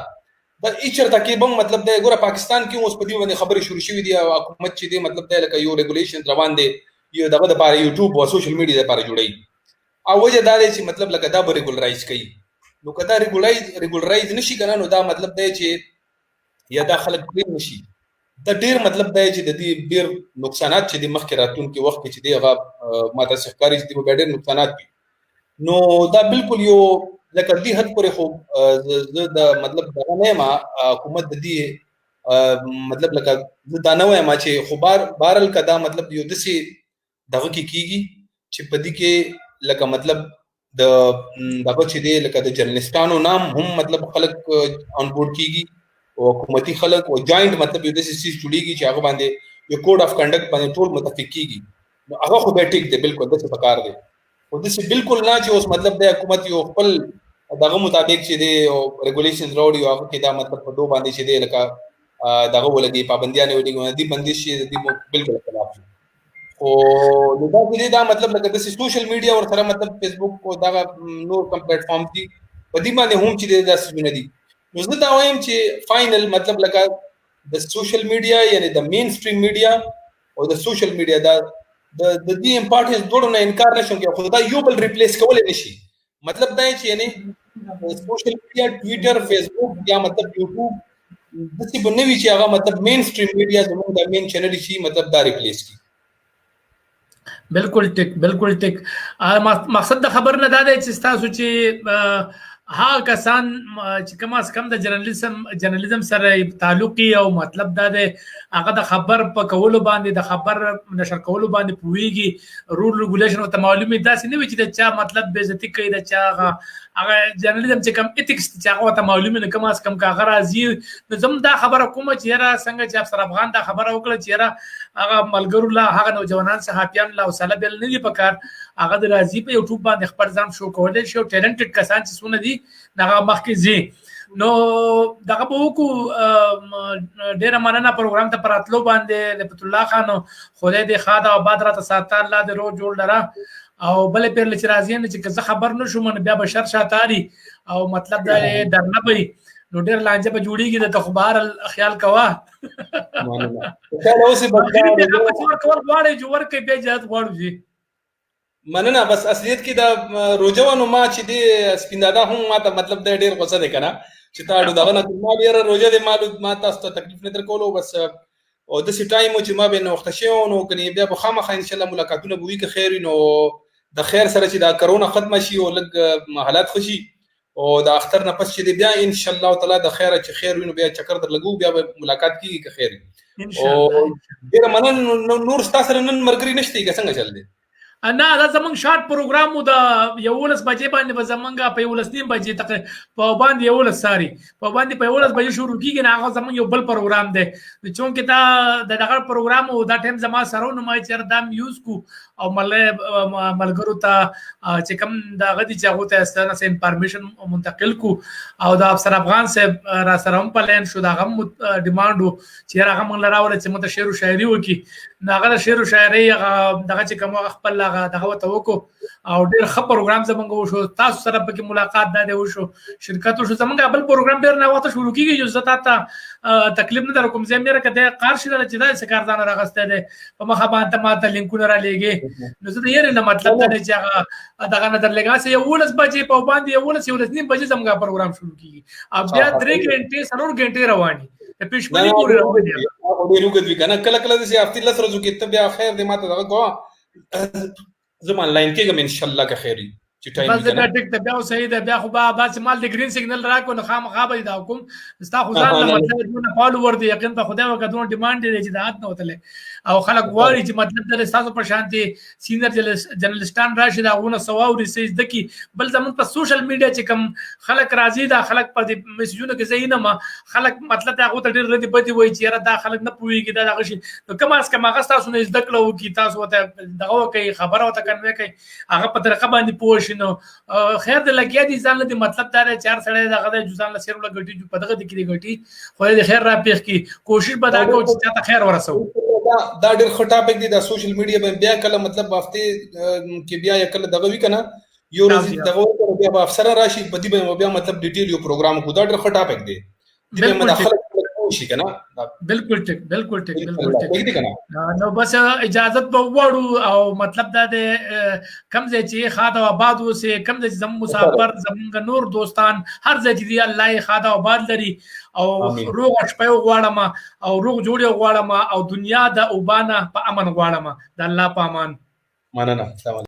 دا هېڅ چېرته کې به مطلب دی ګوره پاکستان کې اوس په دې باندې خبرې شروع شوي دي او حکومت چې دی مطلب دی لکه یو ریګولیشن روان دی یو دغه دپاره یوټیوب او سوشل میډیا دپاره جوړوي او وجه دا دی چې مطلب لکه دا به ریګولرایز کوي نو که دا ریګولرایز نشي که نه نو دا مطلب دی چې یا دا خلک ډېر نشي دا ډېر مطلب دی چې د دې ډېر نقصانات چې د مخکې راتلونکي وخت کې چې دی هغه ما ته ښکاري چې به ډېر نقصانات وي نو دا بالکل یو لکه دې حد پورې خو زه د مطلب دغه نه یم حکومت د دې مطلب لکه زه دا نه وایم چې خو بهرحال که دا مطلب یو داسې دغه کې کېږي چې په دې کې لکه مطلب د دغه چې دی لکه د جرنالستانو نام هم مطلب خلک آن بورډ کېږي او حکومتي خلک او جاینټ مطلب یو داسې چیز جوړېږي چې هغه باندې یو کوډ اف کنډکټ باندې ټول متفق کېږي نو هغه خو بیا ټیک دی بالکل داسې پکار دی خو داسې بالکل نه چې اوس مطلب دی حکومت یو خپل دغه مطابق چې دی او ریګولیشنز راوړي او هغه کې دا مطلب په دو باندې چې دی لکه دغه ولګي پابندیانې ولګي دې بندیز شي د دې بالکل خلاف شي خو نو دا چې دا مطلب لکه داسې سوشل میډیا ورسره مطلب فیسبوک او دغه نور کوم پلیټفارم دي په دې باندې هم چې دی دا څیزونه دي نو زه دا وایم چې فاینل مطلب لکه د سوشل میډیا یعنی د مین سټریم میډیا او د سوشل میډیا دا د دې امپارټنس دواړو نه انکار نشم کولی خو دا یو بل ریپلیس کولی نشي مطلب دا چې یعنی سوشل میډیا ټویټر فیسبوک یا مطلب یوټیوب داسې به نه وي چې هغه مطلب مین سټریم میډیا زموږ د مین چینل شي مطلب دا ریپلیس کړي بالکل ټیک مقصد د خبر نه دا دی چې ستاسو چې هغه کسان چې کم از کم د جرنالیزم سره تعلق او مطلب دا دی هغه د خبر په کولو باندې د خبر نشر کولو باندې پوهیږي رول ریګولیشن او معلومات داسې نه وي چې د چا مطلب بې عزتي کوي د چا هغه جرنالیزم چې کم ایتیکس چې هغه ته معلومات نه کم از کم هغه راځي نو زم دا خبره کوم چې یاره څنګه چې افسر افغان دا خبره وکړه چې یاره هغه ملګرو لا هغه نوجوانان صحافیان لا حوصله بل نه دي پکار هغه د راځي په یوټیوب باندې خبر ځان شو کولای شي او ټیلنټډ کسان چې سونه دي هغه مخکې زی نو دغه به وکړو ډېره مننه پروګرام ته پراتلو باندې لطف الله خان خدای دې ښه او آباد راته ساته الله دې روز جوړ لره او بلې پیر چې راځي نه چې زه خبر نه شوم بیا بشر شاتاري او مطلب دا درنه پي نو ډېر لانجه به جوړیږي د تخبار خیال کوا مننه بس اصلیت کې دا روجوانو ما چې دی سپیندادا هم ما ته مطلب د ډېر غوسه دی کنه چې تا دغه نه ما ډیره روزه دې ما تاسو ته تکلیف نه درکولو بس او د سی ټایم چې ما به نو وخت شي نو کني بیا به خامخا ان شاء الله ملاقاتونه به وي که خیر نو د خیر سره چې دا کرونا ختم شي او لګ حالات خوشي او د اختر نه پس چې بیا ان شاء الله تعالی د خیر چې خیر وینو بیا چکر در لګو بیا به ملاقات کیږي که خیر ان شاء الله ډیر منن نور تاسو سره نن مرګري نشته که څنګه چل دی نه دا زمونږ شارټ پروګرام مو د 11 بجې باندې به زمونږ په 11 بجې تک په باندې 11 ساري په باندې په 11 بجې شروع کیږي نه هغه زمونږ یو بل پروګرام دی چونکه دا د دغه پروګرام او دا ټیم زما سره نو ما چې دام یوز کو او ملګرو ته چې کوم دا غدي چې هغه ته ستنه سه انفارمیشن منتقل کو او د افسر افغان صاحب را سره هم پلان شو دا غم ډیماندو چې هغه موږ لراوله چې مت شعر او شاعري وکي ناغه شعر او شاعري دغه چې کوم خپل دغه وته او ډیر ښه پروګرام زمونږ وشو تاسو سره پکې ملاقات ده وشو شرکت وشو زمونږ بل پروګرام ډیر نه وته شروع کیږي جو زتا ته تکلیف نه در کوم زم مېره کده قارش نه چې دا سکاردان راغسته ده په مخه باندې ماته لینکونه را لېږي نو زه یې نه مطلب دا چې هغه دغه نه در لګا سه 11 بجې په باندې 11 بجې زمونږ پروګرام شروع کیږي اب بیا 3 غنټې 4 غنټې رواني په پښپنی پورې رواني ډیرو کډ وکنه کله کله چې هفته لس ورځې کې ته بیا خیر دې ماته دا کوه زمان لاین کېږم ان شاء الله که خیر چې ټایم بس دا ټیک ته بیا صحیح ده بیا خو با مال د گرین سیګنل راکو نو خامخا به دا کوم ستا خو ځان له مطلب نه فالوور دی یقین په خدای وکړو ډیماند دی چې دا نه وتله او خلک غواړي چې مطلب د تاسو په شانتي سینیئر جرنالستان راشي دا غونه سواوري سیز دکی بل زمون په سوشل میډیا چې کم خلک راضي دا خلک په میسجونو کې زینه ما خلک مطلب دا غو ته ډیر ردی بدی وای چې را دا خلک نه پويږي دا غشي نو کوم اس کوم هغه تاسو نه زده کړو کی تاسو ته دغه کوي خبره وته کنه کوي هغه په طریقه باندې پوښینو خیر د لګیا دي ځان له مطلب دا چار سړی دغه د ځان له سیرو لګټي جو په دغه د کې غټي خو د خیر را پیښ کی کوشش به دا کو چې تا خیر ورسو دا ډېر ښه ټاپک دی د سوشل میډیا باندې بیا کله مطلب هفته کې بیا کله دغه وی کنه یو ورځ دغه بیا په افسر راشي په دې باندې بیا مطلب ډیټیل یو پروګرام کو دا ډېر ښه ټاپک دی دې مداخله شي کنه بالکل ټیک نو بس اجازه به وړو او مطلب دا د کم ځای چې خاطر آباد وسه کم ځای زم مسافر زمونږ نور دوستان هر ځای چې الله خاطر آباد لري او روغ شپه غواړم او روغ جوړ غواړم او دنیا د اوبانه په امن غواړم د الله په امان مننه.